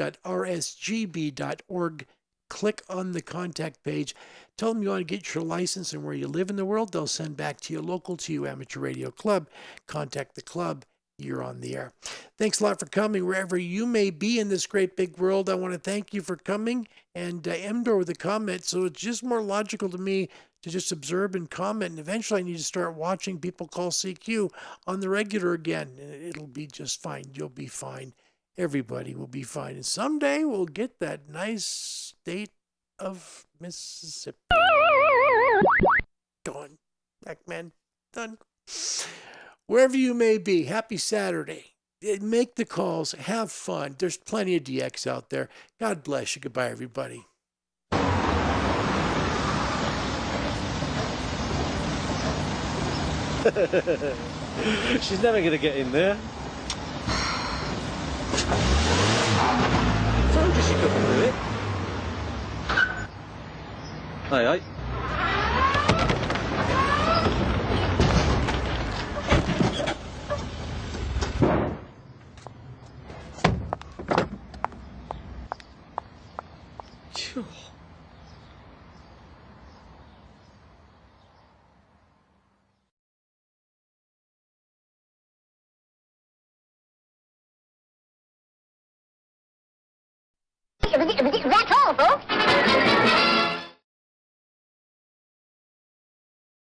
S1: Click on the contact page. Tell them you want to get your license and where you live in the world. They'll send back to you local to you amateur radio club. Contact the club. You're on the air. Thanks a lot for coming wherever you may be in this great big world. I want to thank you for coming and Emdor with a comment. So it's just more logical to me to just observe and comment. And eventually I need to start watching people call CQ on the regular again. And it'll be just fine. You'll be fine. Everybody will be fine. And someday we'll get that nice state of Mississippi. Gone. Pac-Man. Done. Wherever you may be, happy Saturday. Make the calls. Have fun. There's plenty of DX out there. God bless you. Goodbye, everybody.
S18: She's never going to get in there. Told you she couldn't do it. Aye, aye. Phew.
S19: That's all, folks.